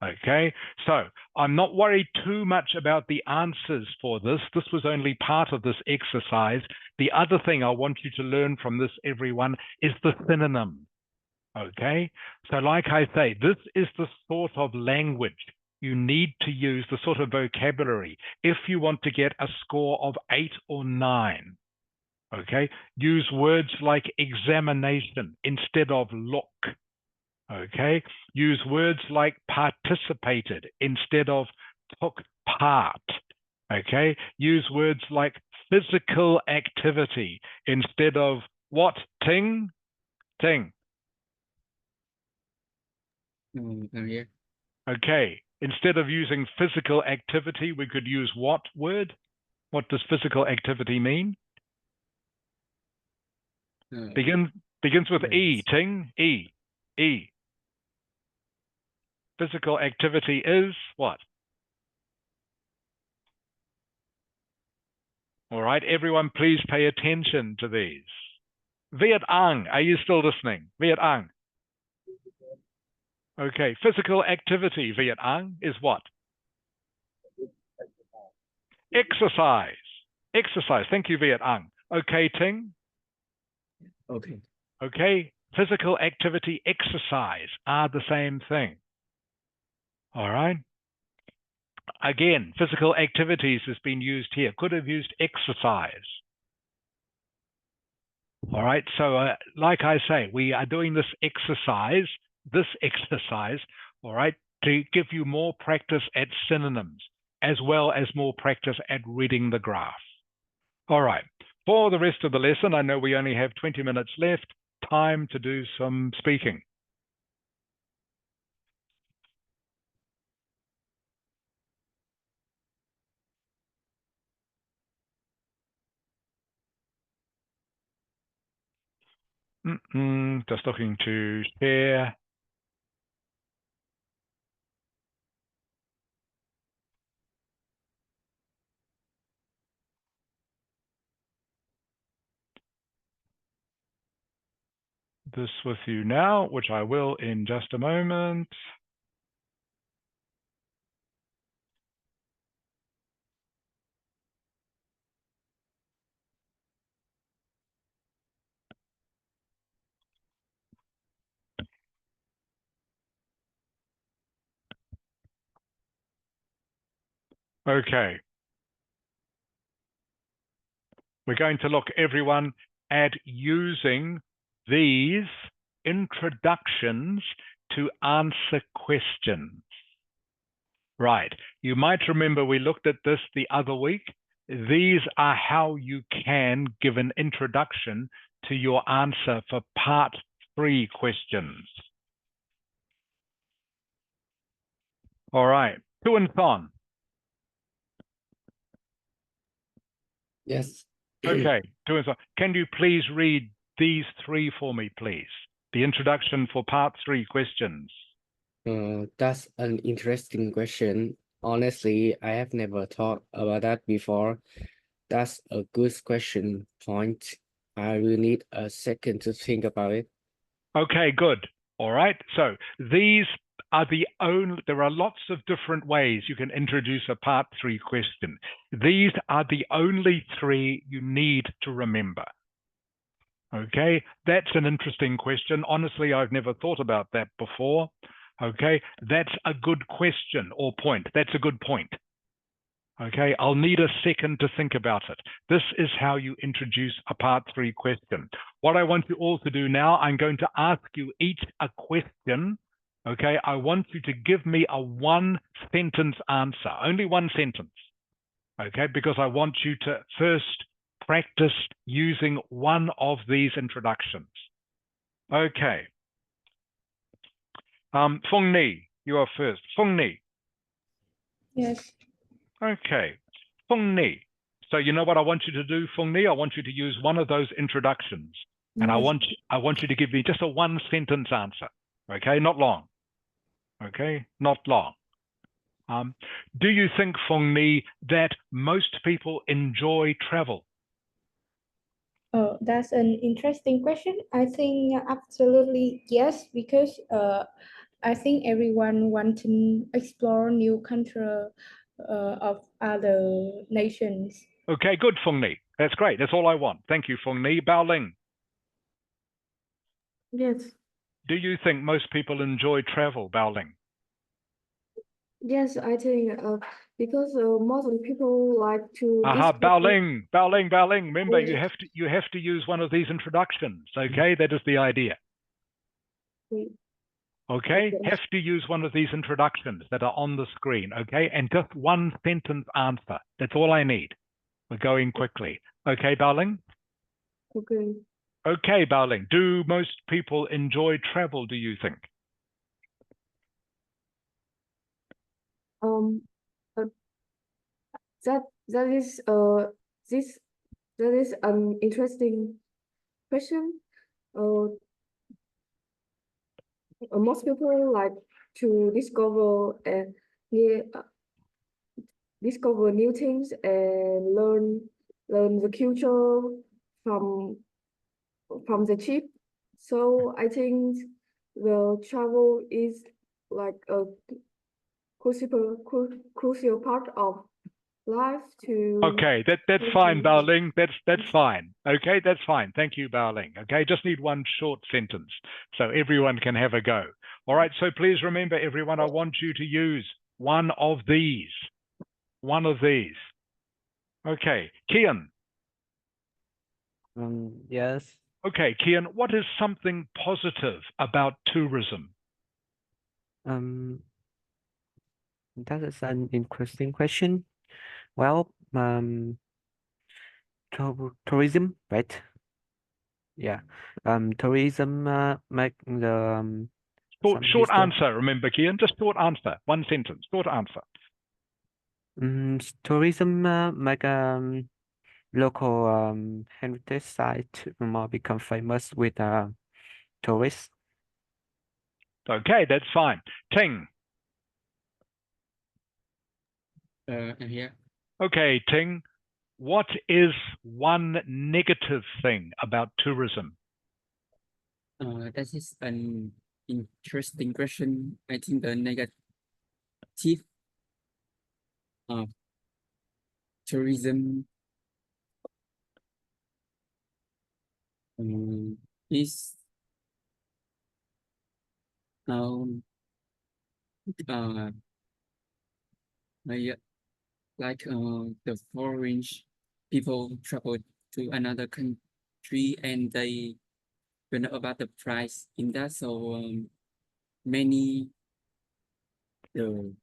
Okay, so I'm not worried too much about the answers for this. This was only part of this exercise. The other thing I want you to learn from this, everyone, is the synonym. Okay, so like I say, this is the sort of language you need to use, the sort of vocabulary, if you want to get a score of 8 or 9. Okay, use words like examination instead of look. Okay, use words like participated instead of took part. Okay, use words like physical activity instead of what? Ting? Ting. Yeah. Okay, instead of using physical activity, we could use what word? What does physical activity mean? Begins with E, Ting, E. Physical activity is what? All right, everyone, please pay attention to these. Viet Ang, are you still listening? Viet Ang. Okay, physical activity, Viet Ang, is what? Exercise. Exercise. Thank you, Viet Ang. Okay, Ting? Okay. Okay, physical activity, exercise are the same thing. All right. Again, physical activities has been used here. Could have used exercise. All right. So like I say, we are doing this exercise, all right, to give you more practice at synonyms, as well as more practice at reading the graph. All right, for the rest of the lesson, I know we only have 20 minutes left, time to do some speaking. Just looking to share. This with you now, which I will in just a moment. Okay. We're going to look, everyone, at using these introductions to answer questions. Right. You might remember we looked at this the other week. These are how you can give an introduction to your answer for part 3 questions. All right. To and from. Yes. Okay. To and from. Can you please read these 3 for me, please? The introduction for part 3 questions. That's an interesting question. Honestly, I have never thought about that before. That's a good question point. I will need a second to think about it. Okay, good. All right. So these are there are lots of different ways you can introduce a part 3 question. These are the only 3 you need to remember. Okay, that's an interesting question. Honestly, I've never thought about that before. Okay, that's a good question or point. That's a good point. Okay, I'll need a second to think about it. This is how you introduce a part 3 question. What I want you all to do now, I'm going to ask you each a question. Okay, I want you to give me a 1-sentence answer, only 1 sentence. Okay, because I want you to first practice using one of these introductions. Okay. Fung Ni, you are first. Fung Ni. Yes. Okay. Fung Ni. So you know what I want you to do, Fung Ni? I want you to use one of those introductions. And I want you to give me just a 1-sentence answer. Okay, not long. Okay, not long. Do you think, Fung Ni, that most people enjoy travel? Oh, that's an interesting question. I think absolutely yes, because I think everyone wants to explore new country of other nations. Okay, good, Fung Ni. That's great. That's all I want. Thank you, Fung Ni. Bao Ling. Yes. Do you think most people enjoy travel, Bao Ling? Yes, I think because most of the people like to Aha, discover. Bao Ling, Bao Ling, Bao Ling. Remember, you have to use one of these introductions. Okay, that is the idea. Okay, have to use one of these introductions that are on the screen. Okay, and just 1-sentence answer. That's all I need. We're going quickly. Okay, Bao Ling? Okay. Okay, Bao Ling. Do most people enjoy travel, do you think? That is an interesting question. Most people like to discover new things and learn the culture from the trip. So I think the travel is like a crucial part of life to. Okay, that's fine, Bao Ling. That's fine. Okay, that's fine. Thank you, Bao Ling. Okay, just need one short sentence so everyone can have a go. All right, so please remember, everyone, I want you to use one of these. One of these. Okay, Kian. Yes. Okay, Kian, what is something positive about tourism? That is an interesting question. Well, tourism, right? Yeah. Tourism make the Short, some short history. answer, remember, Kian, just short answer, one sentence, short answer. Tourism make local heritage site more become famous with tourists. Okay, that's fine. Ting. I'm here. Okay, Ting. What is one negative thing about tourism? That is an interesting question. I think the negative of tourism is um uh the foreign people travel to another country and they don't know about the price in that, so many the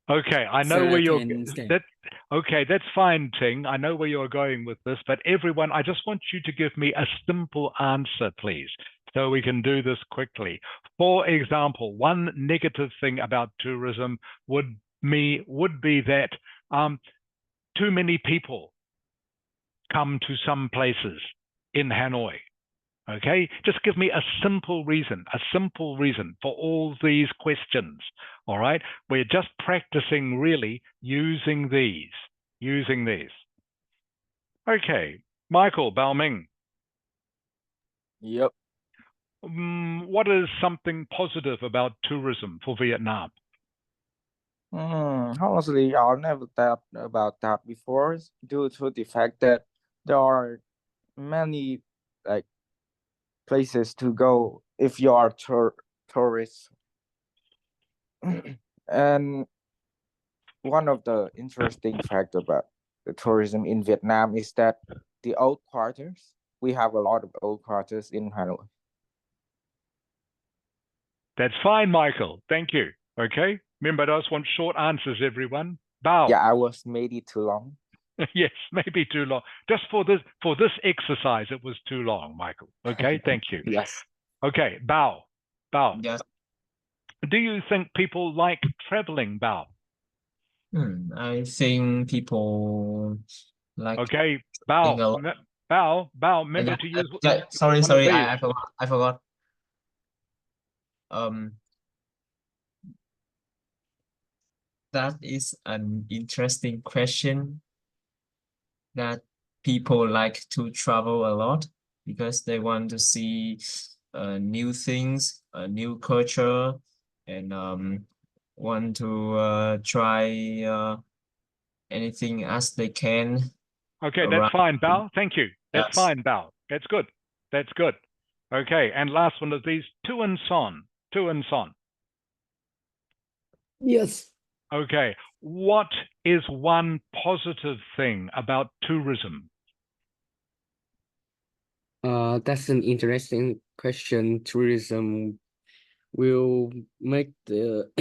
Okay, I know seller where you're can scam. that. Okay, that's fine, Ting. I know where you're going with this, but everyone, I just want you to give me a simple answer, please, so we can do this quickly. For example, one negative thing about tourism would be that too many people come to some places in Hanoi. Okay, just give me a simple reason for all these questions. All right, we're just practicing really using these. Okay, Michael Baoming, Yep. what is something positive about tourism for Vietnam? Honestly, I've never thought about that before due to the fact that there are many like places to go if you are tourist. And one of the interesting fact about the tourism in Vietnam is that the old quarters, we have a lot of old quarters in Hanoi. That's fine, Michael. Thank you. Okay, remember, I just want short answers, everyone. Bao. Yeah, I was made it too long. Yes, maybe too long. Just for this exercise, it was too long, Michael. Okay, thank you. Yes. Okay, Bao. Yes. Do you think people like traveling, Bao? I think people like Okay, traveling a Bao. lot. Remember to use Sorry, one of these. I forgot. That is an interesting question. That people like to travel a lot because they want to see new things, a new culture, and want to try anything as they can. Okay, around. that's fine, Bao. Thank you. That's Yes. fine, Bao. That's good. Okay, and last one of these, Tu and Son. Yes. Okay, what is one positive thing about tourism? That's an interesting question. Tourism will make the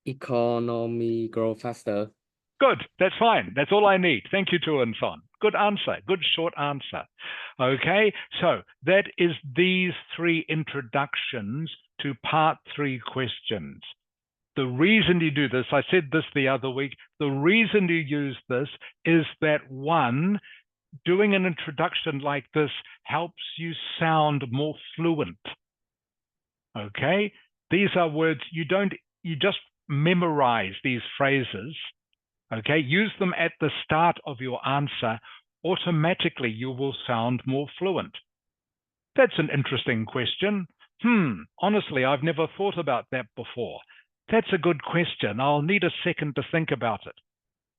economy grow faster. Good, that's fine. That's all I need. Thank you, Tu and Son. Good answer, good short answer. Okay, so that is these three introductions to part 3 questions. The reason you do this, I said this the other week, the reason you use this is that one, doing an introduction like this helps you sound more fluent. Okay, these are words you just memorize these phrases. Okay, use them at the start of your answer. Automatically, you will sound more fluent. That's an interesting question. Honestly, I've never thought about that before. That's a good question. I'll need a second to think about it.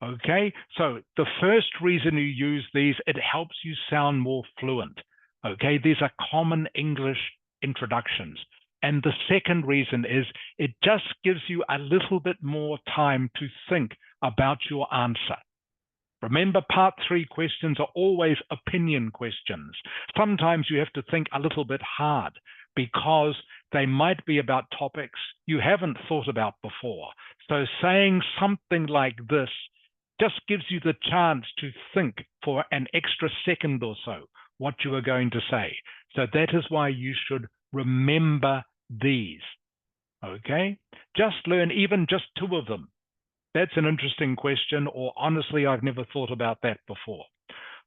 Okay, so the first reason you use these, it helps you sound more fluent. Okay, these are common English introductions. And the second reason is it just gives you a little bit more time to think about your answer. Remember, part 3 questions are always opinion questions. Sometimes you have to think a little bit hard. because they might be about topics you haven't thought about before. So saying something like this just gives you the chance to think for an extra second or so what you are going to say. So that is why you should remember these. Okay? Just learn even just 2 of them. That's an interesting question, or honestly, I've never thought about that before.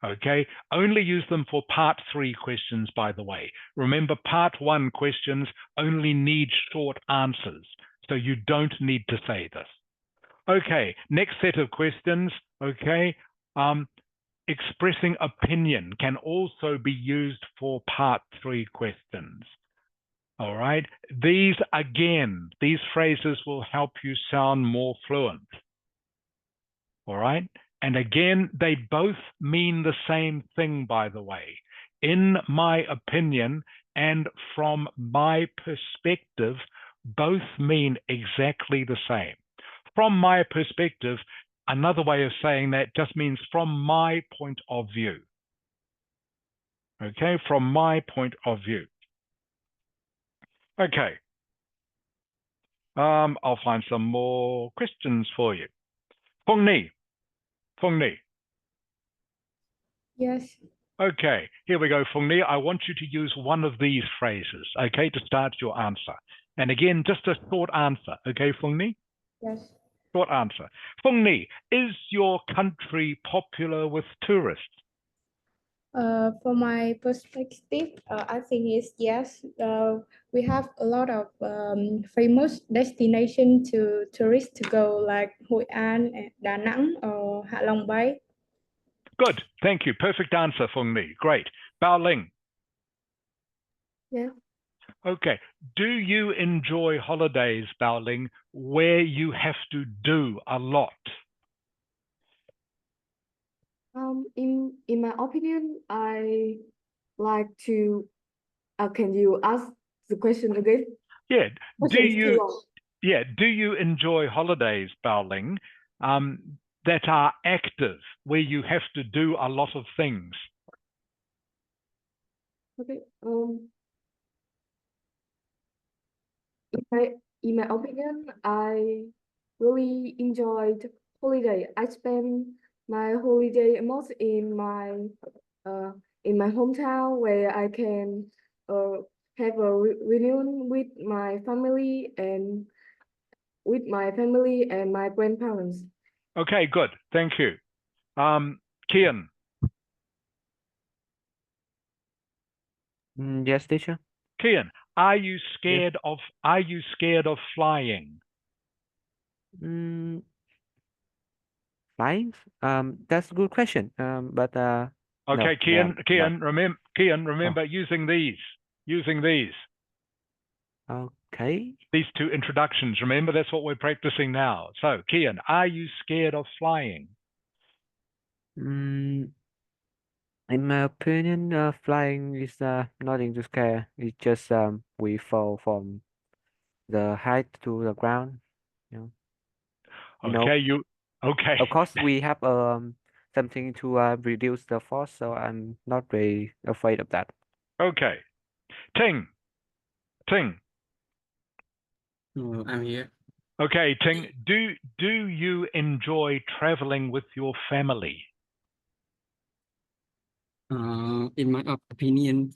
Okay, only use them for part 3 questions, by the way. Remember, part 1 questions only need short answers, so you don't need to say this. Okay, next set of questions, okay. Expressing opinion can also be used for part 3 questions. All right, these phrases will help you sound more fluent. All right, and again, they both mean the same thing, by the way. In my opinion and from my perspective, both mean exactly the same. From my perspective, another way of saying that just means from my point of view. Okay, from my point of view. Okay. I'll find some more questions for you. Phong Ni. Yes. Okay, here we go, Phong Ni. I want you to use one of these phrases, okay, to start your answer. And again, just a short answer, okay, Phong Ni? Yes. Short answer. Phong Ni, is your country popular with tourists? For my perspective, I think it's yes. We have a lot of famous destination to tourists to go, like Hội An, Đà Nẵng, or Hạ Long Bay. Good, thank you. Perfect answer, Phong Ni. Great. Bao Ling. Yeah. Okay. Do you enjoy holidays, Bao Ling, where you have to do a lot? In my opinion, I like to. Can you ask the question again? Yeah. Question is too long. Do you enjoy holidays, Bao Ling, that are active, where you have to do a lot of things? Okay. In my opinion, I really enjoyed holiday. I spent my holiday most in my hometown, where I can have a reunion with my family and my grandparents. Okay, good. Thank you. Kian. Yes, teacher. Kian, are you scared of flying? Flying? That's a good question. But Okay, no, Kian, remember using these. Okay. These 2 introductions. Remember, that's what we're practicing now. So, Kian, are you scared of flying? In my opinion, flying is nothing to scare. It's just we fall from the height to the ground. You know. Okay, okay. Of course, we have something to reduce the force, so I'm not very afraid of that. Okay. Ting. I'm here. Okay, Ting, do you enjoy traveling with your family? In my opinion,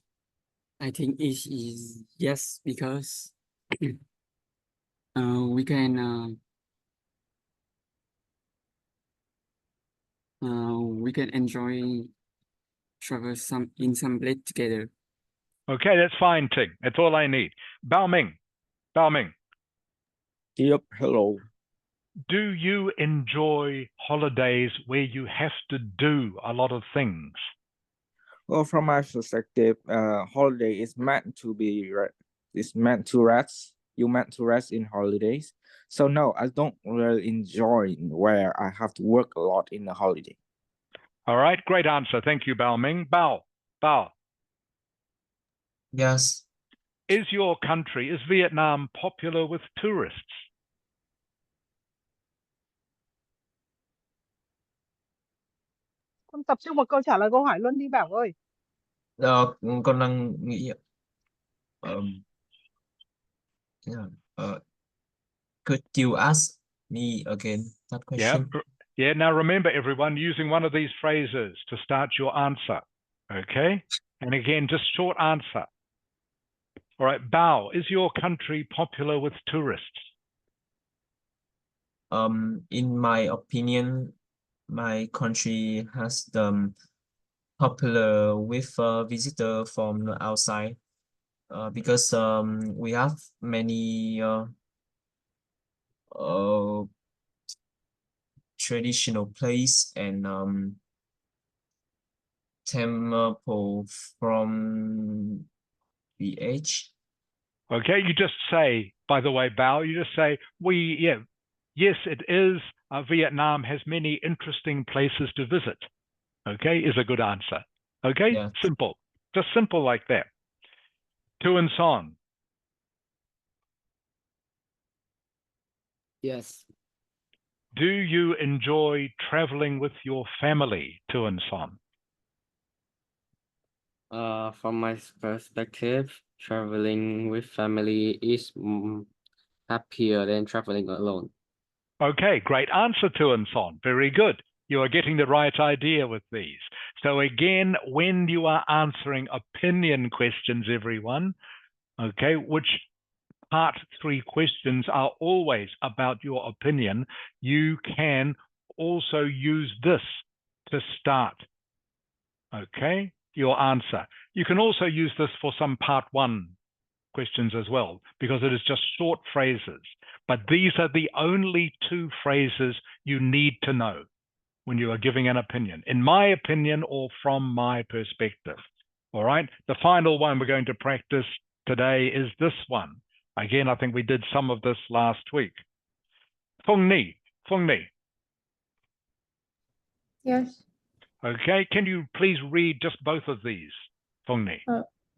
I think it is yes, because we can enjoy travel in some place together. Okay, that's fine, Ting. That's all I need. Bao Ming. Yep, hello. Do you enjoy holidays where you have to do a lot of things? Well, from my perspective, holiday is meant to rest. You meant to rest in holidays. So no, I don't really enjoy where I have to work a lot in the holiday. All right, great answer. Thank you, Bao Ming. Bao. Yes. Is Vietnam popular with tourists? Con tập trung một câu trả lời câu hỏi luôn đi Bảo ơi. Con đang nghĩ Yeah. Could you ask me again that Yeah. question? Yeah. Now remember, everyone, using one of these phrases to start your answer. Okay. And again, just short answer. All right. Bao, is your country popular with tourists? In my opinion, my country has the popular with visitor from the outside. Because we have many traditional place and temple from the age. Okay, you just say, by the way, Bao, you just say, yes, it is. Vietnam has many interesting places to visit. Okay, is a good answer. Okay, Yeah. simple. Just simple like that. Tu and Son. Yes. Do you enjoy traveling with your family, Tu and Son? From my perspective, traveling with family is happier than traveling alone. Okay, great answer, Tu and Son. Very good. You are getting the right idea with these. So again, when you are answering opinion questions, everyone, okay, which part 3 questions are always about your opinion, you can also use this to start, okay, your answer. You can also use this for some part 1 questions as well, because it is just short phrases. But these are the only 2 phrases you need to know when you are giving an opinion, in my opinion or from my perspective. All right. The final one we're going to practice today is this one. Again, I think we did some of this last week. Phung Ni. Yes. Okay. Can you please read just both of these, Phung Ni?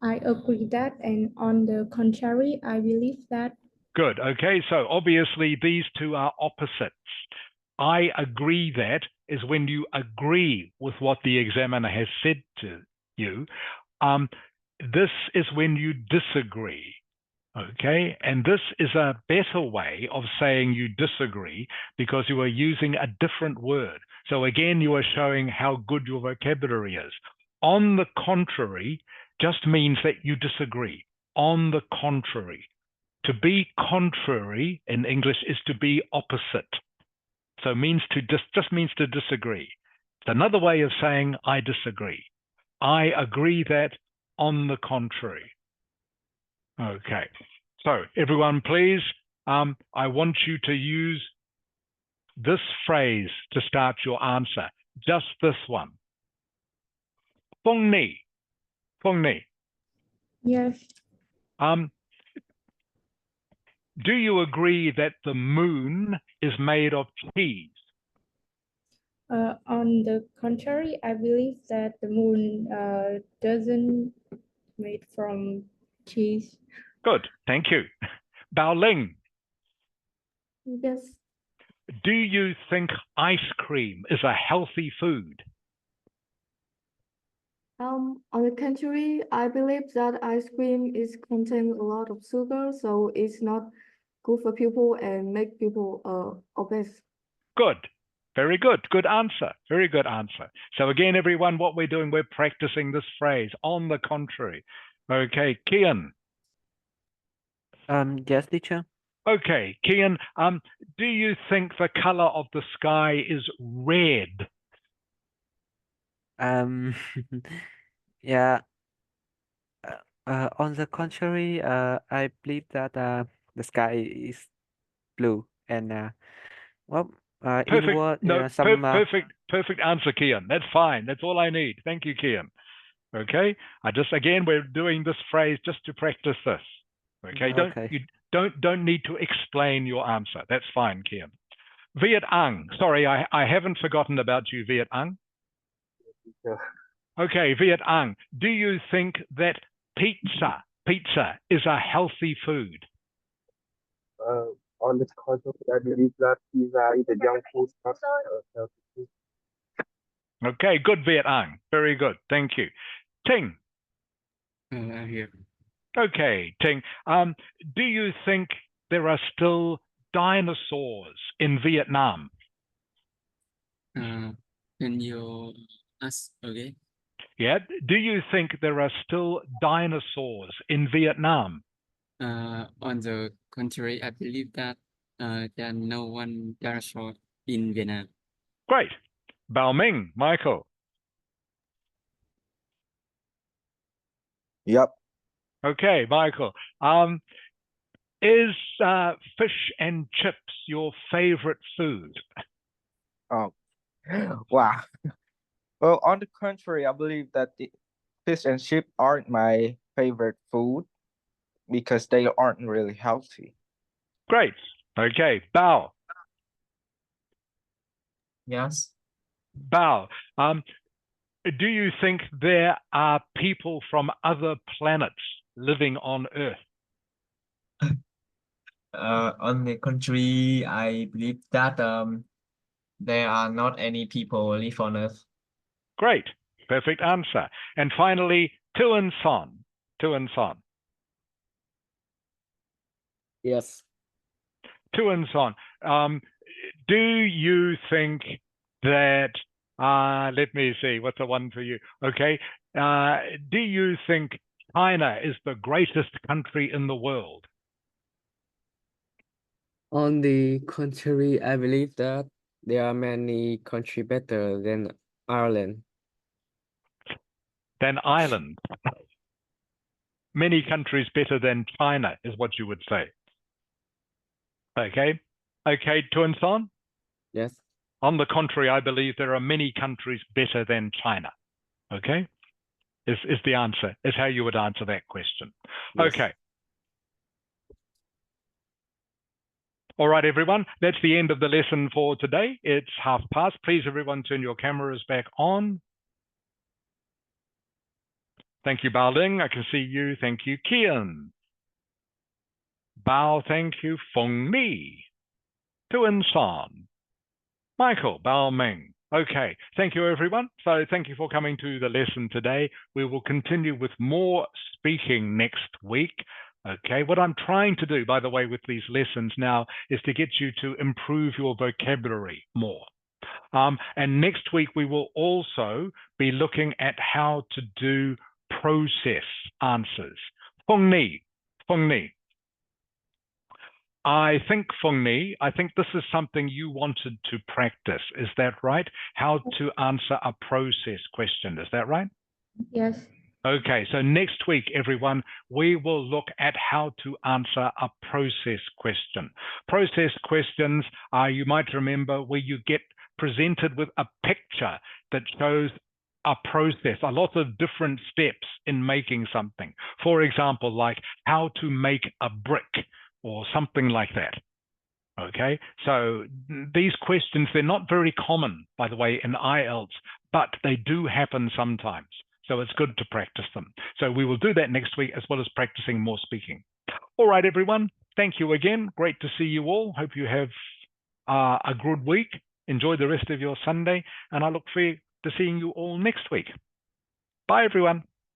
I agree that, and on the contrary, I believe that. Good. Okay. So obviously these 2 are opposites. I agree that is when you agree with what the examiner has said to you. This is when you disagree. Okay, and this is a better way of saying you disagree because you are using a different word. So again, you are showing how good your vocabulary is. On the contrary just means that you disagree. On the contrary. To be contrary in English is to be opposite. So means to just means to disagree. It's another way of saying I disagree. I agree that on the contrary. Okay. So everyone, please, I want you to use this phrase to start your answer. Just this one. Phung Ni. Yes. Do you agree that the moon is made of cheese? On the contrary, I believe that the moon doesn't made from cheese. Good, thank you. Bao Ling, Yes. do you think ice cream is a healthy food? On the contrary, I believe that ice cream is contain a lot of sugar, so it's not good for people and make people obese. Good. Very good. Good answer. Very good answer. So again, everyone, what we're doing, we're practicing this phrase, on the contrary. Okay, Kian. Yes, teacher. Okay, Kian, do you think the color of the sky is red? Yeah. On the contrary, I believe that the sky is blue and well, in Perfect. what No, some perfect answer, Kian. That's fine. That's all I need. Thank you, Kian. Okay. Again, we're doing this phrase just to practice this. Okay. Okay. You don't need to explain your answer. That's fine, Kian. Viet Ang. Sorry, I haven't forgotten about you, Viet Ang. Yeah. Okay, Viet Ang. Do you think that pizza is a healthy food? On this concept, I believe that pizza is a junk food, not healthy food. Okay, good, Viet Ang. Very good. Thank you. Ting. I hear. Okay, Ting. Do you think there are still dinosaurs in Vietnam? Can you ask again? Yeah. Do you think there are still dinosaurs in Vietnam? On the contrary, I believe that there are no one dinosaur in Vietnam. Great. Bao Ming, Michael. Yep. Okay, Michael. Is fish and chips your favorite food? Oh, wow. Well, on the contrary, I believe that the fish and chips aren't my favorite food because they aren't really healthy. Great. Okay, Bao. Yes. Bao. Do you think there are people from other planets living on Earth? On the contrary, I believe that there are not any people live on Earth. Great. Perfect answer. And finally, Tuan Son. Tuan Son. Yes. Tuan Son. Do you think that, let me see, what's the one for you? Okay. Do you think China is the greatest country in the world? On the contrary, I believe that there are many countries better than Ireland. Than Ireland. Many countries better than China is what you would say. Okay. Okay, Tuan Son? Yes. On the contrary, I believe there are many countries better than China. Okay? Is the answer, is how you would answer that question. Yes. Okay. All right, everyone. That's the end of the lesson for today. It's past. Please, everyone, turn your cameras back on. Thank you, Bao Ling. I can see you. Thank you, Kian. Bao, thank you, Feng Ni. Tuan San. Michael, Bao Ming. Okay, thank you, everyone. So thank you for coming to the lesson today. We will continue with more speaking next week. Okay, what I'm trying to do, by the way, with these lessons now is to get you to improve your vocabulary more. And next week, we will also be looking at how to do process answers. Feng Ni. I think, Feng Ni, I think this is something you wanted to practice. Is that right? How to answer a process question. Is that right? Yes. Okay, so next week, everyone, we will look at how to answer a process question. Process questions are, you might remember, where you get presented with a picture that shows a process, a lot of different steps in making something. For example, like how to make a brick or something like that. Okay, so these questions, they're not very common, by the way, in Ielts, but they do happen sometimes. So it's good to practice them. So we will do that next week, as well as practicing more speaking. All right, everyone. Thank you again. Great to see you all. Hope you have a good week. Enjoy the rest of your Sunday. And I look forward to seeing you all next week. Bye, everyone.